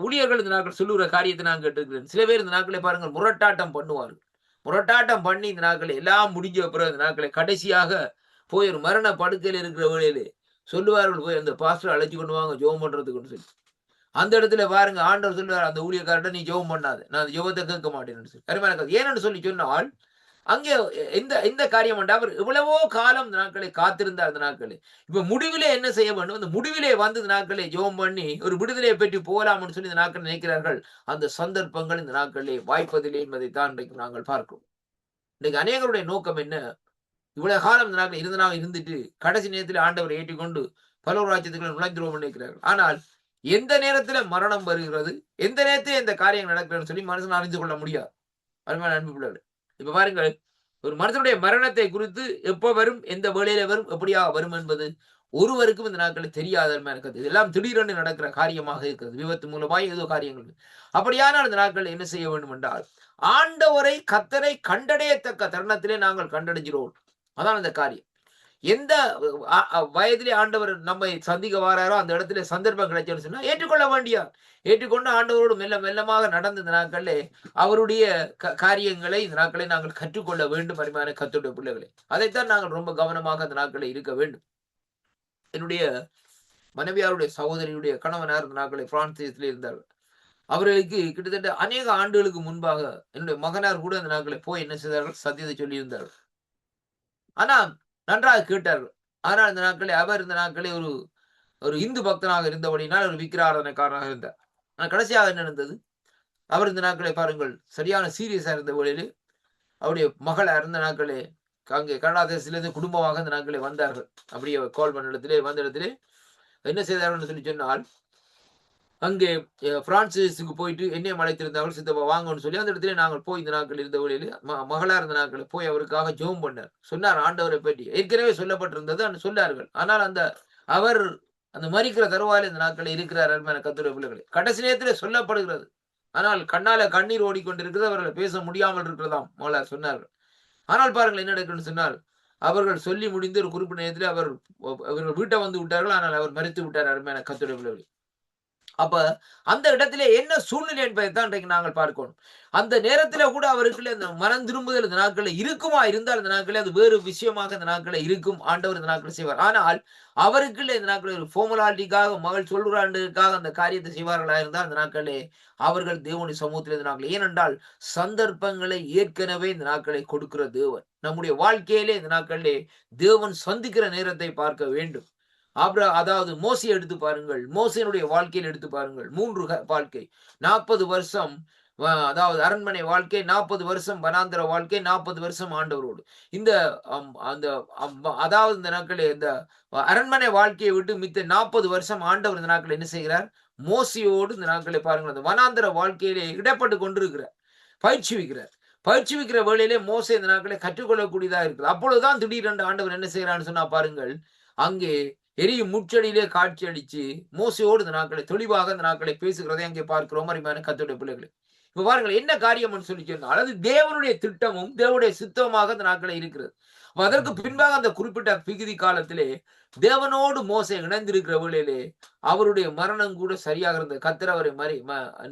ஊழியர்கள் இந்த நாட்கள் சொல்லுகிற காரியத்தை நான் கேட்டிருக்கிறேன். சில பேர் இந்த நாட்களை பாருங்கள் முரட்டாட்டம் பண்ணுவார்கள். முரட்டாட்டம் பண்ணி இந்த நாட்களை எல்லாம் முடிஞ்ச பிறகு இந்த நாட்களை கடைசியாக போய் ஒரு மரண படுக்கையில் இருக்கிற வேளையிலே சொல்லுவார்கள், போய் அந்த பாஸ்டர் அழைச்சி கொண்டு வாங்க ஜெபம் பண்றதுக்குன்னு சொல்லி. அந்த இடத்துல பாருங்க ஆண்டவர் சொல்லுவார் அந்த ஊழியக்காரர்கிட்ட, நீ ஜெபம் பண்ணாத, நான் அந்த ஜெபத்தை கேட்க மாட்டேன்னு சொல்லி. அருமையான ஏன்னு சொல்லி சொன்னால் அங்கே இந்த காரியம் அவர் எவ்வளவோ காலம் இந்த நாட்களை காத்திருந்தார். அந்த நாட்களே இப்ப முடிவிலே என்ன செய்ய வேண்டும்? அந்த முடிவிலே வந்து இந்த நாட்களை ஜெபம் பண்ணி ஒரு விடுதலையை பெற்று போகலாம்னு சொல்லி இந்த நாட்கள் நினைக்கிறார்கள். அந்த சந்தர்ப்பங்கள் இந்த நாட்களிலே வாய்ப்பதில்லை என்பதை தான் இன்றைக்கு நாங்கள் பார்க்கிறோம். இன்றைக்கு அநேகருடைய நோக்கம் என்ன? இவ்வளவு காலம் இந்த நாட்கள் இருந்தனாக இருந்துட்டு கடைசி நேரத்தில் ஆண்டவரை ஏற்றிக்கொண்டு பல ராஜ்யத்துக்குள்ள நுழைந்துருவோம் நினைக்கிறார்கள். ஆனால் எந்த நேரத்துல மரணம் வருகிறது, எந்த நேரத்தில் இந்த காரியம் நடக்கிறதுன்னு சொல்லி மனுஷன் அறிந்து கொள்ள முடியாது. அருமையான அன்பு பிள்ளைகள், இப்ப பாருங்கள், ஒரு மனுஷனுடைய மரணத்தை குறித்து எப்ப வரும், எந்த வேளையில வரும், எப்படியாக வரும் என்பது ஒருவருக்கும் இந்த நாட்களில் தெரியாத இருக்கிறது. இதெல்லாம் திடீரென்று நடக்கிற காரியமாக இருக்கிறது. விபத்து மூலமாய் ஏதோ காரியங்கள். அப்படியானால் இந்த நாட்கள் என்ன செய்ய வேண்டும் என்றால் ஆண்டவரை கர்த்தரை கண்டடையத்தக்க தருணத்திலே நாங்கள் கண்டடைகிறோம். அதான் இந்த காரியம். எந்த வயதிலே ஆண்டவர் நம்மை சந்திக்க வாராரோ அந்த இடத்துல சந்தர்ப்பம் கிடைச்சோன்னு சொன்னா ஏற்றுக்கொள்ள வேண்டியார். ஏற்றுக்கொண்டு ஆண்டவரோடு மெல்ல மெல்லமாக நடந்த இந்த நாட்களிலே அவருடைய காரியங்களை இந்த நாட்களை நாங்கள் கற்றுக்கொள்ள வேண்டும். அருமையான கர்த்தருடைய பிள்ளைகளே, அதைத்தான் நாங்கள் ரொம்ப கவனமாக அந்த நாட்களில் இருக்க வேண்டும். என்னுடைய மனைவியாருடைய சகோதரியுடைய கணவனார் இந்த நாட்களை பிரான்ஸ் தேசத்தில் இருந்தார்கள். அவர்களுக்கு கிட்டத்தட்ட அநேக ஆண்டுகளுக்கு முன்பாக என்னுடைய மகனார் கூட இந்த நாட்களை போய் என்ன செய்தார்கள்? சத்தியத்தை சொல்லி இருந்தார்கள். ஆனா நன்றாக கேட்டார்கள். ஆனால் இந்த நாட்களில் அவர் இந்த நாட்களில் ஒரு இந்து பக்தனாக இருந்தபடினால் ஒரு விக்கிராராதனைக்காரனாக இருந்தார். ஆனால் கடைசியாக என்ன நடந்தது? அவர் இந்த நாட்களை பாருங்கள் சரியான சீரியஸா இருந்த வேளையிலே அவருடைய மகள் இருந்த நாட்களே அங்கே கனடா தேசத்திலிருந்து குடும்பமாக இந்த நாட்களே வந்தார்கள். அப்படியே கால் பண்ண இடத்திலே வந்த இடத்திலே என்ன செய்தார்கள் சொல்லி சொன்னால், அங்கே பிரான்சிஸுக்கு போயிட்டு என்னையும் அழைத்திருந்தார்கள், சித்தப்பா வாங்கன்னு சொல்லி அந்த இடத்துல நாங்கள் போய் இந்த நாட்கள் இருந்த வழியில மகளா இருந்த நாட்கள் போய் அவருக்காக ஜெபம் பண்ணார். சொன்னார் ஆண்டவரை பற்றி ஏற்கனவே சொல்லப்பட்டிருந்தது சொன்னார்கள். ஆனால் அவர் அந்த மரிக்கிற தருவாயில் இந்த நாட்கள் இருக்கிறார். அருமையான கர்த்தருடைய பிள்ளைகளே, கடைசி நேரத்தில் சொல்லப்படுகிறது. ஆனால் கண்ணால கண்ணீர் ஓடிக்கொண்டிருக்கிறது, அவர்கள் பேச முடியாமல் இருக்கிறதாம் மகளார் சொன்னார்கள். ஆனால் பாருங்கள் என்ன நடக்குன்னு சொன்னால், அவர்கள் சொல்லி முடிந்து ஒரு குறிப்பிட்ட நேரத்தில் அவர்கள் வீட்டை வந்து விட்டார்கள். ஆனால் அவர் மரித்து விட்டார். அருமையான கர்த்தருடைய பிள்ளைகளே, அப்ப அந்த இடத்திலே என்ன சூழ்நிலை என்பதை தான் இன்றைக்கு நாங்கள் பார்க்கணும். அந்த நேரத்துல கூட அவருக்குள்ள இந்த மனம் திரும்புதல் இந்த நாட்களில் இருக்குமா இருந்தால் இந்த நாட்களே அது வேறு விஷயமாக இந்த நாட்களில் இருக்கும். ஆண்டவர் இந்த நாட்கள் செய்வார். ஆனால் அவருக்குள்ள இந்த நாட்களில் ஒரு ஃபார்மாலிட்டிக்காக மகள் சொல்றாண்டுக்காக அந்த காரியத்தை செய்வார்களா இருந்தால் அந்த நாட்களே அவர்கள் தேவனுடைய சமூகத்தில் இந்த நாட்கள், ஏனென்றால் சந்தர்ப்பங்களை ஏற்கனவே இந்த நாட்களை கொடுக்கிற தேவன். நம்முடைய வாழ்க்கையிலே இந்த நாட்களிலே தேவன் சந்திக்கிற நேரத்தை பார்க்க வேண்டும். அதாவது மோசையை எடுத்து பாருங்கள், மோசையினுடைய வாழ்க்கையில் எடுத்து பாருங்கள். 3 வாழ்க்கை, 40 வருஷம் அதாவது அரண்மனை வாழ்க்கை, 40 வருஷம் வனாந்தர வாழ்க்கை, 40 வருஷம் ஆண்டவரோடு. இந்த அதாவது இந்த நாட்களே இந்த அரண்மனை வாழ்க்கையை விட்டு மித்த 40 வருஷம் ஆண்டவர் இந்த நாட்கள் என்ன செய்கிறார்? மோசையோடு இந்த நாட்களை பாருங்கள் அந்த வனாந்தர வாழ்க்கையிலே இடப்பட்டு கொண்டிருக்கிறார், பயிற்சி வைக்கிற வேளையிலே மோசை இந்த நாட்களை கற்றுக்கொள்ளக்கூடியதா இருக்குது. அப்பொழுதுதான் திடீரென்று ஆண்டவர் என்ன செய்யறான்னு சொன்னா பாருங்கள், அங்கே எரியும் முச்சடியிலே காட்சி அடிச்சு மோசையோடு இந்த நாட்களை தெளிவாக இந்த நாட்களை பேசுகிறதை அங்கே பார்க்கிறோம். அருமையான கர்த்தருடைய பிள்ளைகளே, இப்ப பாருங்கள் என்ன காரியம்னு சொல்லி சொன்னால் அது தேவனுடைய திட்டமும் தேவனுடைய சித்தமாக அந்த நாட்களை இருக்கிறது. அதற்கு பின்பாக அந்த குறிப்பிட்ட பிகுதி காலத்திலே தேவனோடு மோசே இணைந்திருக்கிற வேளையிலே அவருடைய மரணம் கூட சரியாக இருந்தது. கர்த்தர் அவரை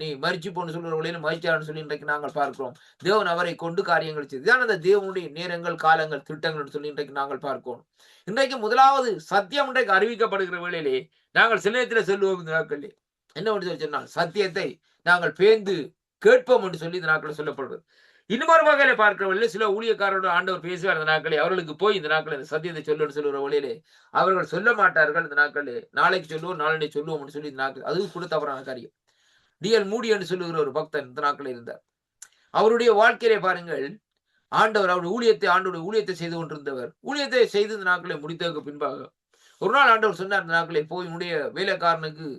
நீ மரிச்சு போன்னு சொல்ற வேளையில மரிச்சான்னு சொல்லி இன்றைக்கு நாங்கள் பார்க்கிறோம். தேவன் அவரை கொண்டு காரியங்கள் செய்து இதான் அந்த தேவனுடைய நேரங்கள், காலங்கள், திட்டங்கள் சொல்லி இன்றைக்கு நாங்கள் பார்க்கிறோம். இன்றைக்கு முதலாவது சத்தியம் இன்றைக்கு அறிவிக்கப்படுகிற வேளையிலே நாங்கள் சில நேரத்தில் சொல்லுவோம் இந்த நாட்களிலே என்ன பண்ணி சொன்னால் சத்தியத்தை நாங்கள் பேந்து கேட்போம் என்று சொல்லி இந்த நாட்களில் சொல்லப்படுவது. இன்னொரு வகையில பார்க்கிறவர்களே சில ஊழியக்காரரோட ஆண்டவர் பேசுவார் இந்த நாட்களே அவர்களுக்கு போய் இந்த நாட்களில் இந்த சத்தியத்தை சொல்லுன்னு சொல்லுற வழியிலே அவர்கள் சொல்ல மாட்டார்கள். இந்த நாட்களில் நாளைக்கு சொல்லுவோம் நாளை சொல்லுவோம் சொல்லி இந்த நாட்கள் அது கூட தவறான காரியம். டிஎல் மூடி என்று சொல்லுகிற ஒரு பக்தன் இந்த நாட்களில் இருந்தார். அவருடைய வாழ்க்கையிலே பாருங்கள் ஆண்டவர் அவருடைய ஊழியத்தை செய்து கொண்டிருந்தவர். ஊழியத்தை செய்து இந்த நாட்களை முடித்ததற்கு பின்பாக ஒரு நாள் ஆண்டவர் சொன்னார் இந்த நாட்களை போய் உன்னுடைய வேலைக்காரனுக்கு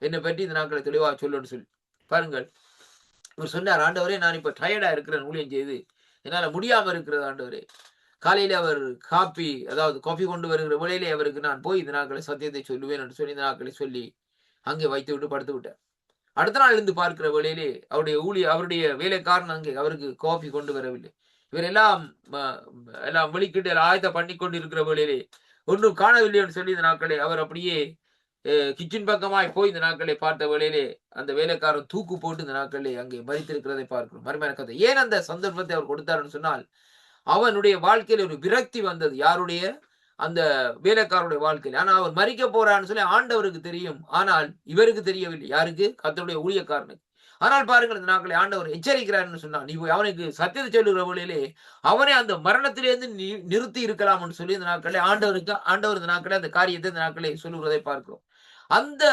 என்னை பற்றி இந்த நாட்களை தெளிவாக சொல்லுன்னு சொல்லி பாருங்கள். இவர் சொன்னார் ஆண்டவரே நான் இப்ப டயர்டா இருக்கிறேன் ஊழியம் செய்து என்னால முடியாம இருக்கிறது ஆண்டவரே. காலையில அவர் காபி கொண்டு வருகிற வேளையிலே அவருக்கு நான் போய் இந்த நாட்களை சத்தியத்தை சொல்லுவேன் என்று சொல்லி இந்த நாட்களை சொல்லி அங்கே வைத்து விட்டு படுத்து விட்டார். அடுத்த நாள் இருந்து பார்க்கிற வேளையிலே அவருடைய வேலைக்காரன் அங்கே அவருக்கு காபி கொண்டு வரவில்லை. இவர் எல்லாம் வெளிக்கிட்டு ஆயத்த பண்ணி கொண்டு இருக்கிற வேளையிலே ஒன்றும் காணவில்லை என்று சொல்லி இந்த நாட்களை அவர் அப்படியே கிச்சன் பக்கமாய் போய் இந்த நாட்களை பார்த்த வேளையிலே அந்த வேலைக்காரன் தூக்கு போட்டு இந்த நாட்களிலே அங்கே மறித்திருக்கிறதை பார்க்கிறோம். மறுமையான கதை ஏன் அந்த சந்தர்ப்பத்தை அவர் கொடுத்தாருன்னு சொன்னால் அவனுடைய வாழ்க்கையில ஒரு விரக்தி வந்தது. யாருடைய அந்த வேலைக்காரருடைய வாழ்க்கையில். ஆனா அவர் மறிக்க போறான்னு சொல்லி ஆண்டவருக்கு தெரியும். ஆனால் இவருக்கு தெரியவில்லை. யாருக்கு? கர்த்தருடைய ஊழியக்காரனுக்கு. ஆனால் பாருங்கள் இந்த நாட்களை ஆண்டவர் எச்சரிக்கிறார்னு சொன்னான். நீ அவனுக்கு சத்தியத்தை சொல்லுகிற வழியிலே அவனை அந்த மரணத்திலிருந்து நிறுத்தி இருக்கலாம்னு சொல்லி இந்த நாட்களை ஆண்டவர் இந்த நாட்களை அந்த காரியத்தை இந்த நாட்களை சொல்லுகிறதை பார்க்கிறோம். அந்த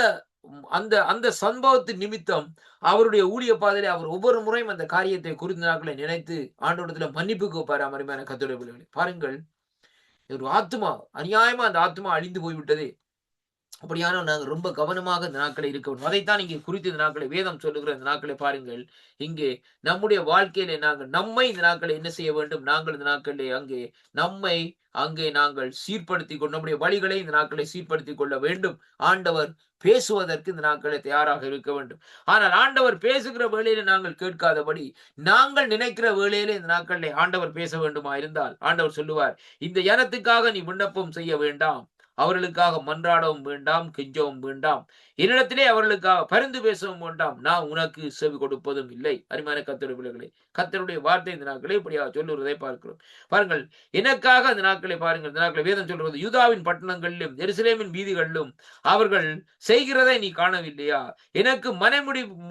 அந்த அந்த சம்பவத்தின் நிமித்தம் அவருடைய ஊழிய பாதையிலே அவர் ஒவ்வொரு முறையும் அந்த காரியத்தை குறித்த நாட்களை நினைத்து ஆண்டவரிடத்துல மன்னிப்பு கோப்பாரு. அமரிமையான கர்த்தருடைய பிள்ளைகளே பாருங்கள் ஒரு ஆத்மா அநியாயமா அந்த ஆத்மா அழிந்து போய்விட்டதே. அப்படியான நாங்கள் ரொம்ப கவனமாக இந்த நாட்களை இருக்க வேண்டும். அதைத்தான் இங்கே குறித்து இந்த நாட்களை வேதம் சொல்லுகிற இந்த நாட்களை பாருங்கள். இங்கே நம்முடைய வாழ்க்கையிலே நம்மை இந்த நாட்களை என்ன செய்ய வேண்டும்? நாங்கள் இந்த நாட்களிலே அங்கே நாங்கள் சீர்படுத்திக் கொண்டு நம்முடைய வழிகளை இந்த நாட்களை சீர்படுத்திக் கொள்ள வேண்டும். ஆண்டவர் பேசுவதற்கு இந்த நாட்களை தயாராக இருக்க வேண்டும். ஆனால் ஆண்டவர் பேசுகிற வேளையில நாங்கள் கேட்காதபடி நாங்கள் நினைக்கிற வேளையில இந்த நாட்களிலே ஆண்டவர் பேச வேண்டுமா இருந்தால் ஆண்டவர் சொல்லுவார், இந்த ஜனத்துக்காக நீ விண்ணப்பம் செய்ய வேண்டாம், அவர்களுக்காக மன்றாடவும் வேண்டாம், கெஞ்சவும் வேண்டாம், என்னிடத்திலே அவர்களுக்காக பரிந்து பேசவும் வேண்டாம், நான் உனக்கு செவி கொடுப்பதும் இல்லை. அருமையான கர்த்தருடைய பிள்ளைகளே கர்த்தருடைய வார்த்தை இந்த நாட்களை இப்படியாக சொல்லுவதை பார்க்கிறோம். பாருங்கள் எனக்காக அந்த நாட்களை பாருங்கள். இந்த நாட்களை வேதம் சொல்றது யூதாவின் பட்டணங்களிலும் எருசலேமின் வீதிகளிலும் அவர்கள் செய்கிறதை நீ காணவில்லையா? எனக்கு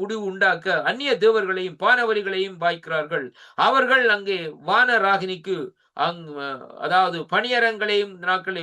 முடிவு உண்டாக்க அந்நிய தேவர்களையும் பானவரிகளையும் வாய்க்கிறார்கள். அவர்கள் அங்கே வானராகினிக்கு அதாவது பணியரங்களையும் நாட்களை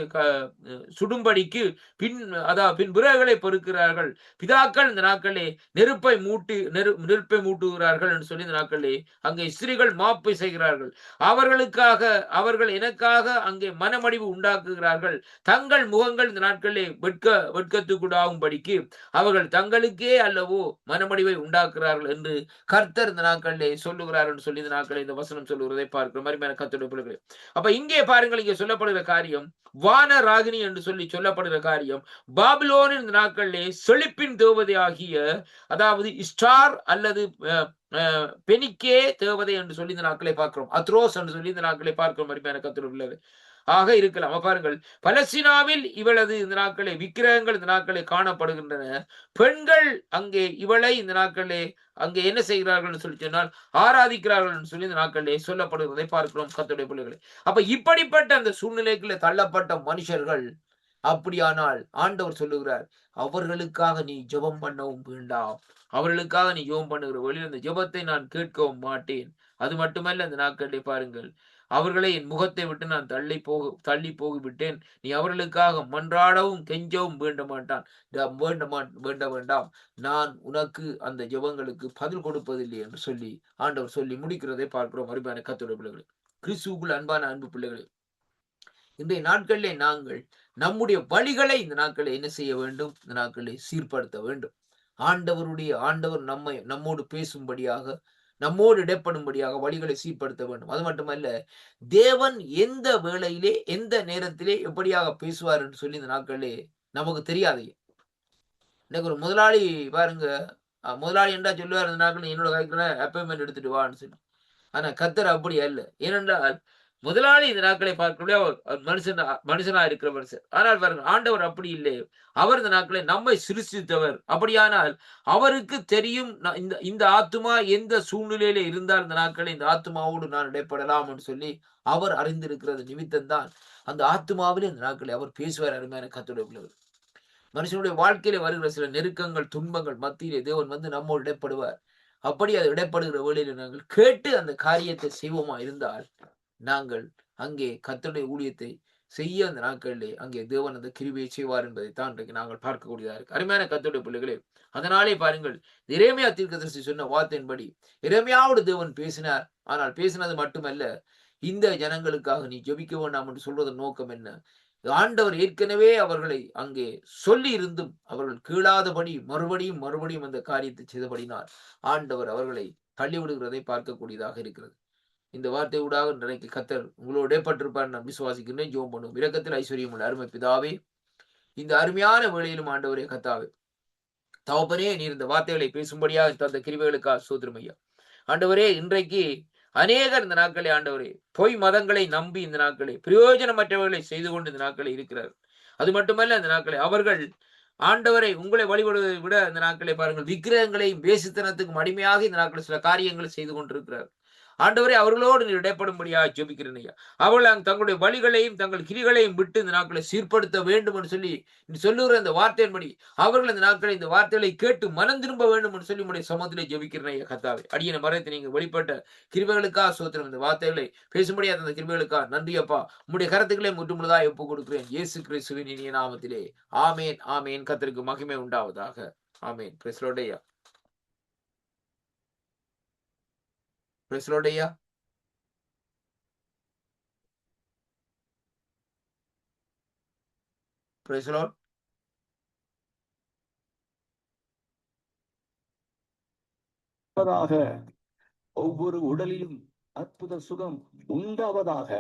சுடும்படிக்கு பின் விறகுகளை பொறுக்கிறார்கள். பிதாக்கள் இந்த நாட்களே நெருப்பை மூட்டுகிறார்கள் என்று சொல்லி இந்த நாட்களே அங்கே ஸ்திரீகள் மாப்பை செய்கிறார்கள். அவர்கள் எனக்காக அங்கே மனமடிவு உண்டாக்குகிறார்கள். தங்கள் முகங்கள் இந்த நாட்களே வெட்கத்துக்குடாகும்படிக்கு அவர்கள் தங்களுக்கே அல்லவோ மனமடிவை உண்டாக்குகிறார்கள் என்று கர்த்தர் இந்த நாட்களிலே சொல்லுகிறார் என்று சொல்லி இந்த நாட்களே இந்த வசனம் சொல்லுகிறதை பார்க்கிறோம். மறுமையான கர்த்தருடைய பிள்ளைகளே அப்ப இங்கே பாருங்கள், இங்கே சொல்லப்படுகிற காரியம் வானராகினி என்று சொல்லி சொல்லப்படுகிற காரியம் பாபிலோனின் இந்த நாட்களிலே செழிப்பின் தேவதை ஆகிய அதாவது ஸ்டார் அல்லது பெனிக்கே தேவதை என்று சொல்லி இந்த நாட்களை பார்க்கிறோம். அத்ரோஸ் என்று சொல்லி இந்த நாட்களை பார்க்கிறோம். மறுமையான கர்த்தருடைய பிள்ளைகளே ஆக இருக்கலாம். பாருங்கள் பலஸ்தீனாவில் இவளது இந்த நாட்களே விக்கிரகங்கள் இந்த நாட்களே காணப்படுகின்றன. பெண்கள் அங்கே இவளை இந்த நாட்களே அங்கே என்ன செய்கிறார்கள் சொல்லி சொன்னால் ஆராதிக்கிறார்கள் சொல்லி இந்த நாட்களே சொல்லப்படுவதை பார்க்கிறோம். கர்த்தருடைய பிள்ளைகளே அப்ப இப்படிப்பட்ட அந்த சூழ்நிலைக்குள்ள தள்ளப்பட்ட மனுஷர்கள் அப்படியானால் ஆண்டவர் சொல்லுகிறார், அவர்களுக்காக நீ ஜெபம் பண்ணவும் வேண்டாம், அவர்களுக்காக நீ ஜெபம் பண்ணுகிற வழியில் அந்த ஜெபத்தை நான் கேட்கவும் மாட்டேன். அது மட்டுமல்ல அந்த நாட்களிலே பாருங்கள், அவர்களை என் முகத்தை விட்டு நான் தள்ளி போகிவிட்டேன். நீ அவர்களுக்காக மன்றாடவும் கெஞ்சவும் வேண்ட வேண்டாம், நான் உனக்கு அந்த ஜெபங்களுக்கு பதில் கொடுப்பதில்லை என்று சொல்லி ஆண்டவர் சொல்லி முடிக்கிறதை பார்க்கிறோம். அருமையான கர்த்தருடைய பிள்ளைகளே கிறிஸ்துவுக்குள் அன்பான அன்பு பிள்ளைகளே இன்றைய நாட்களிலே நாங்கள் நம்முடைய வழிகளை இந்த நாட்களை என்ன செய்ய வேண்டும்? இந்த நாட்களை சீர்படுத்த வேண்டும். ஆண்டவர் நம்மோடு பேசும்படியாக நம்மோடு இடைப்படும்படியாக வழிகளை சீர்படுத்த வேண்டும். அது மட்டுமல்ல தேவன் எந்த வேளையிலே எந்த நேரத்திலே எப்படியாக பேசுவார் என்று சொல்லி இந்த நாட்களிலே நமக்கு தெரியாது. இன்னைக்கு ஒரு முதலாளி பாருங்க முதலாளி என்றா சொல்லுவார், இந்த நாட்கள் என்னோட கைக்குள்ள அப்பாயின்மெண்ட் எடுத்துட்டு வான்னு சொல்லி. ஆனா கர்த்தர் அப்படி அல்ல. ஏனென்றால் முதலாளி இந்த நாட்களை பார்க்கக்கூடிய அவர் மனுஷனா இருக்கிற மனுஷன். ஆனால் பாருங்க, ஆண்டவர் அப்படி இல்லை. அவர் இந்த நாட்களை நம்மை சிருஷ்டித்தவர். அப்படியானால் அவருக்கு தெரியும் இந்த இந்த ஆத்துமா எந்த சூழ்நிலையில இருந்தால் இந்த நாட்களை இந்த ஆத்துமாவோடு நான் இடைப்படலாம் என்று சொல்லி அவர் அறிந்திருக்கிறது நிமித்தம் தான் அந்த ஆத்துமாவிலே இந்த நாட்களை அவர் பேசுவார். அருமையான கர்த்தருடைய பிள்ளைகள், மனுஷனுடைய வாழ்க்கையில வருகிற சில நெருக்கங்கள், துன்பங்கள் மத்தியிலே தேவன் வந்து நம்மோடு இடைப்படுவார். அப்படி அது இடைப்படுகிற வேளையில நாங்கள் கேட்டு அந்த காரியத்தை செய்வோமா இருந்தால், நாங்கள் அங்கே கர்த்தருடைய ஊழியத்தை செய்ய அந்த நாட்களிலே அங்கே தேவன் அந்த கிருபையை செய்வார் என்பதைத்தான் இன்றைக்கு நாங்கள் பார்க்கக்கூடியதா இருக்கு. அருமையான கர்த்தருடைய பிள்ளைகளே, அதனாலே பாருங்கள், எரேமியா தீர்க்கதரிசி சொன்ன வார்த்தையின்படி எரேமியாவோடு தேவன் பேசினார். ஆனால் பேசினது மட்டுமல்ல, இந்த ஜனங்களுக்காக நீ ஜெபிக்க வேண்டாம் என்று சொல்வதன் நோக்கம் என்ன? ஆண்டவர் ஏற்கனவே அவர்களை அங்கே சொல்லி இருந்தும் அவர்கள் கீழாதபடி மறுபடியும் மறுபடியும் அந்த காரியத்தை செய்தபடினால் ஆண்டவர் அவர்களை தள்ளிவிடுகிறதை பார்க்கக்கூடியதாக இருக்கிறது. இந்த வார்த்தை ஊடாக இன்றைக்கு கர்த்தர் உங்களோட இடைப்பட்டிருப்பார் நான் விசுவாசிக்கிறேன். ஜெபம் பண்ணுவோம். இரக்கத்தில் ஐஸ்வர்யம் உள்ள அருமை பிதாவே, இந்த அருமையான வேளையிலும் ஆண்டவரே கர்த்தாவே, தகப்பனே, நீர் இந்த வார்த்தைகளை பேசும்படியாக தந்த கிருபைகளுக்காக ஸ்தோத்திரம் ஐயா. ஆண்டவரே, இன்றைக்கு அநேகர் இந்த நாட்களே ஆண்டவரே பொய் மதங்களை நம்பி இந்த நாட்களே பிரயோஜனமற்றவர்களை செய்து கொண்டு இந்த நாட்களே இருக்கிறார். அது மட்டுமல்ல, இந்த நாட்களே அவர்கள் ஆண்டவரை உங்களை வழிபடுவதை விட இந்த நாட்களை பாருங்கள், விக்கிரகங்களையும் வேசித்தனத்துக்கும் அடிமையாக இந்த நாட்களில் சில காரியங்களை செய்து கொண்டிருக்கிறார். ஆண்டவரே, அவர்களோடு நீர் இடைப்படும்படியாக ஜெபிக்கிறேன் ஐயா. அவர்கள் தங்களுடைய வழிகளையும் தங்கள் கிரிகளையும் விட்டு இந்த நாட்களை சீர்படுத்த வேண்டும் என்று சொல்லி நீ சொல்லுகிற இந்த வார்த்தையின்படி அவர்கள் இந்த நாட்களை இந்த வார்த்தைகளை கேட்டு மனம் திரும்ப வேண்டும் என்று சொல்லி உடைய சமத்திலே ஜெபிக்கிறேன் ஐயா கர்த்தாவே. அடியனை மறைத்து நீங்க வெளிப்பட்ட கிருபைகளுக்காக ஸ்தோத்திரம். இந்த வார்த்தைகளை பேசும்படியாக அந்த கிருபைகளுக்காக நன்றி அப்பா. உம்முடைய கருத்துக்களை முற்றுமுழுதாக ஒப்புக் கொடுக்கிறேன் இயேசு கிறிஸ்துவின் இனிய நாமத்திலே. ஆமேன் ஆமேன். கர்த்தருக்கு மகிமை உண்டாவதாக. ஆமேன். பிரைஸ் தி லார்ட் ஐயா. பிரைஸ் தி லார்ட் ஐயா. Praise the Lord. ஒவ்வொரு உடலிலும் அற்புத சுகம் உண்டாவதாக.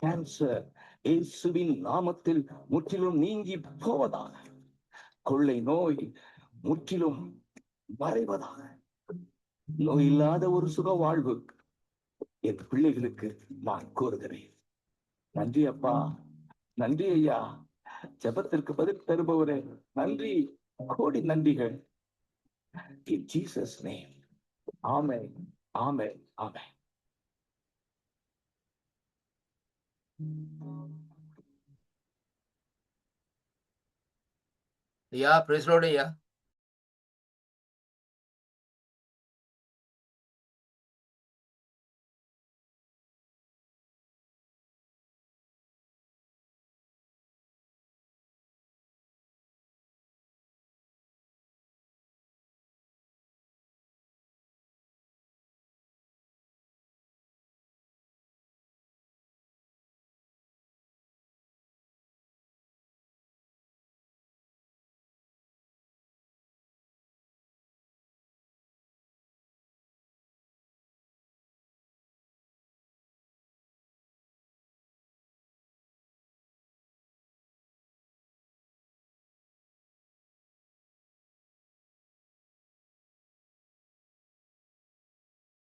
கேன்சர் இயேசுவின் நாமத்தில் முற்றிலும் நீங்கி போவதாக. கொள்ளை நோய் முற்றிலும் மறைவதாக. நோய் இல்லாத ஒரு சுக வாழ்வு என் பிள்ளைகளுக்கு நான் கோருகிறேன். நன்றி அப்பா, நன்றி ஐயா. ஜெபத்திற்கு பதில் தருபவரே நன்றி, கோடி நன்றிகள். In Jesus' name. Amen. Amen. Amen. ஐயா, பிரைஸ் தி லார்ட் ஐயா.